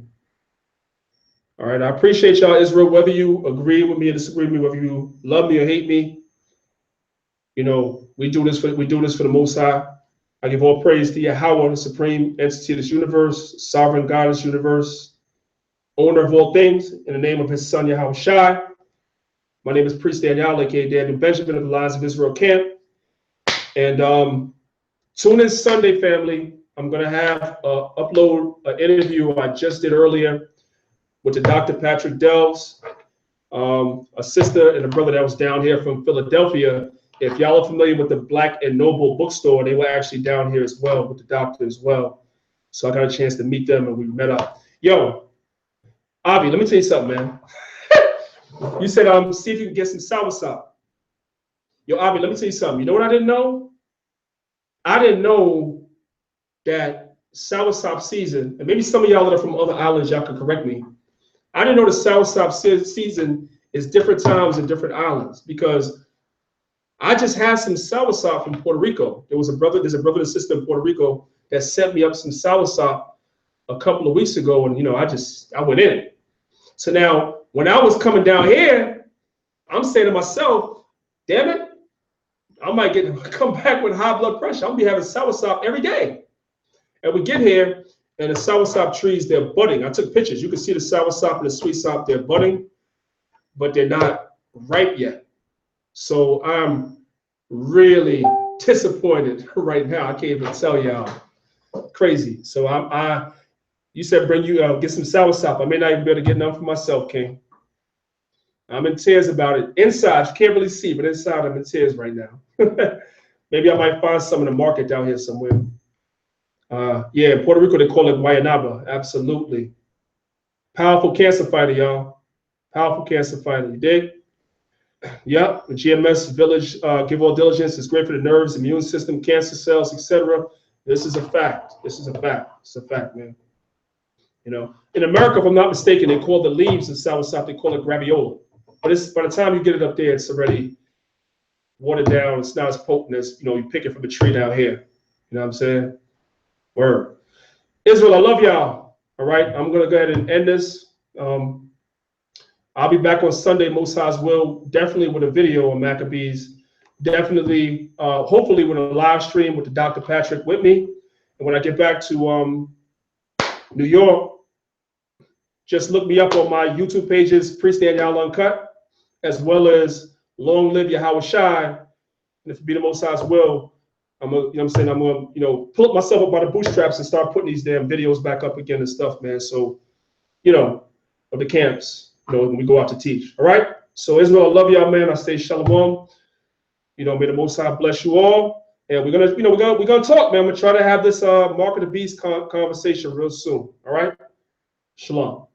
All right. I appreciate y'all, Israel, whether you agree with me or disagree with me, whether you love me or hate me. You know, we do this for the Most High. I give all praise to Yahweh, the supreme entity of this universe, sovereign God of this universe, owner of all things, in the name of his son, Yahweh Shai. My name is Priest Danyaahla, aka Daniel Benjamin of the Lions of Israel Camp. And tune in Sunday, family. I'm going to have upload an interview I just did earlier with the Dr. Patrick Ingles, a sister and a brother that was down here from Philadelphia. If y'all are familiar with the Black and Noble bookstore, they were actually down here as well with the doctor as well. So I got a chance to meet them and we met up. Yo, Avi, let me tell you something, man. You said see if you can get some soursop. Yo, Avi, let me tell you something. You know what I didn't know? I didn't know that soursop season, and maybe some of y'all that are from other islands, y'all can correct me. I didn't know the soursop season is different times in different islands, because I just had some soursop from Puerto Rico. There's a brother and sister in Puerto Rico that sent me up some soursop a couple of weeks ago, and you know, I went in it. So now when I was coming down here, I'm saying to myself, damn it, I might come back with high blood pressure. I'm gonna be having soursop every day. And we get here, and the soursop trees, they're budding. I took pictures. You can see the soursop and the sweet sop, they're budding, but they're not ripe yet. So I'm really disappointed right now. I can't even tell y'all. Crazy. So you said get some soursop. I may not even be able to get enough for myself, King. I'm in tears about it. Inside, you can't really see, but inside I'm in tears right now. Maybe I might find some in the market down here somewhere. Yeah, in Puerto Rico, they call it guayanaba. Absolutely. Powerful cancer fighter, y'all. Powerful cancer fighter. You dig? Yep. The GMS village, give all diligence, is great for the nerves, immune system, cancer cells, etc. This is a fact. This is a fact. It's a fact, man. You know, in America, if I'm not mistaken, they call the leaves of soursop, they call it graviola. But by the time you get it up there, it's already watered down. It's not as potent as, you know, you pick it from a tree down here. You know what I'm saying? Word. Israel, I love y'all. All right. I'm going to go ahead and end this. I'll be back on Sunday, Most High's will, definitely with a video on Maccabees. Definitely, hopefully with a live stream with the Dr. Patrick with me. And when I get back to New York, just look me up on my YouTube pages, Priest Danyaahla Uncut, as well as Long Live Yahweh Shai. And if it be the Most High's will, I'm gonna pull up myself up by the bootstraps and start putting these damn videos back up again and stuff, man. So, you know, of the camps, you know, when we go out to teach. All right. So Israel, I love y'all, man. I say shalom. You know, may the Most High bless you all. And we're gonna talk, man. We're gonna try to have this Mark of the Beast conversation real soon. All right. Shalom.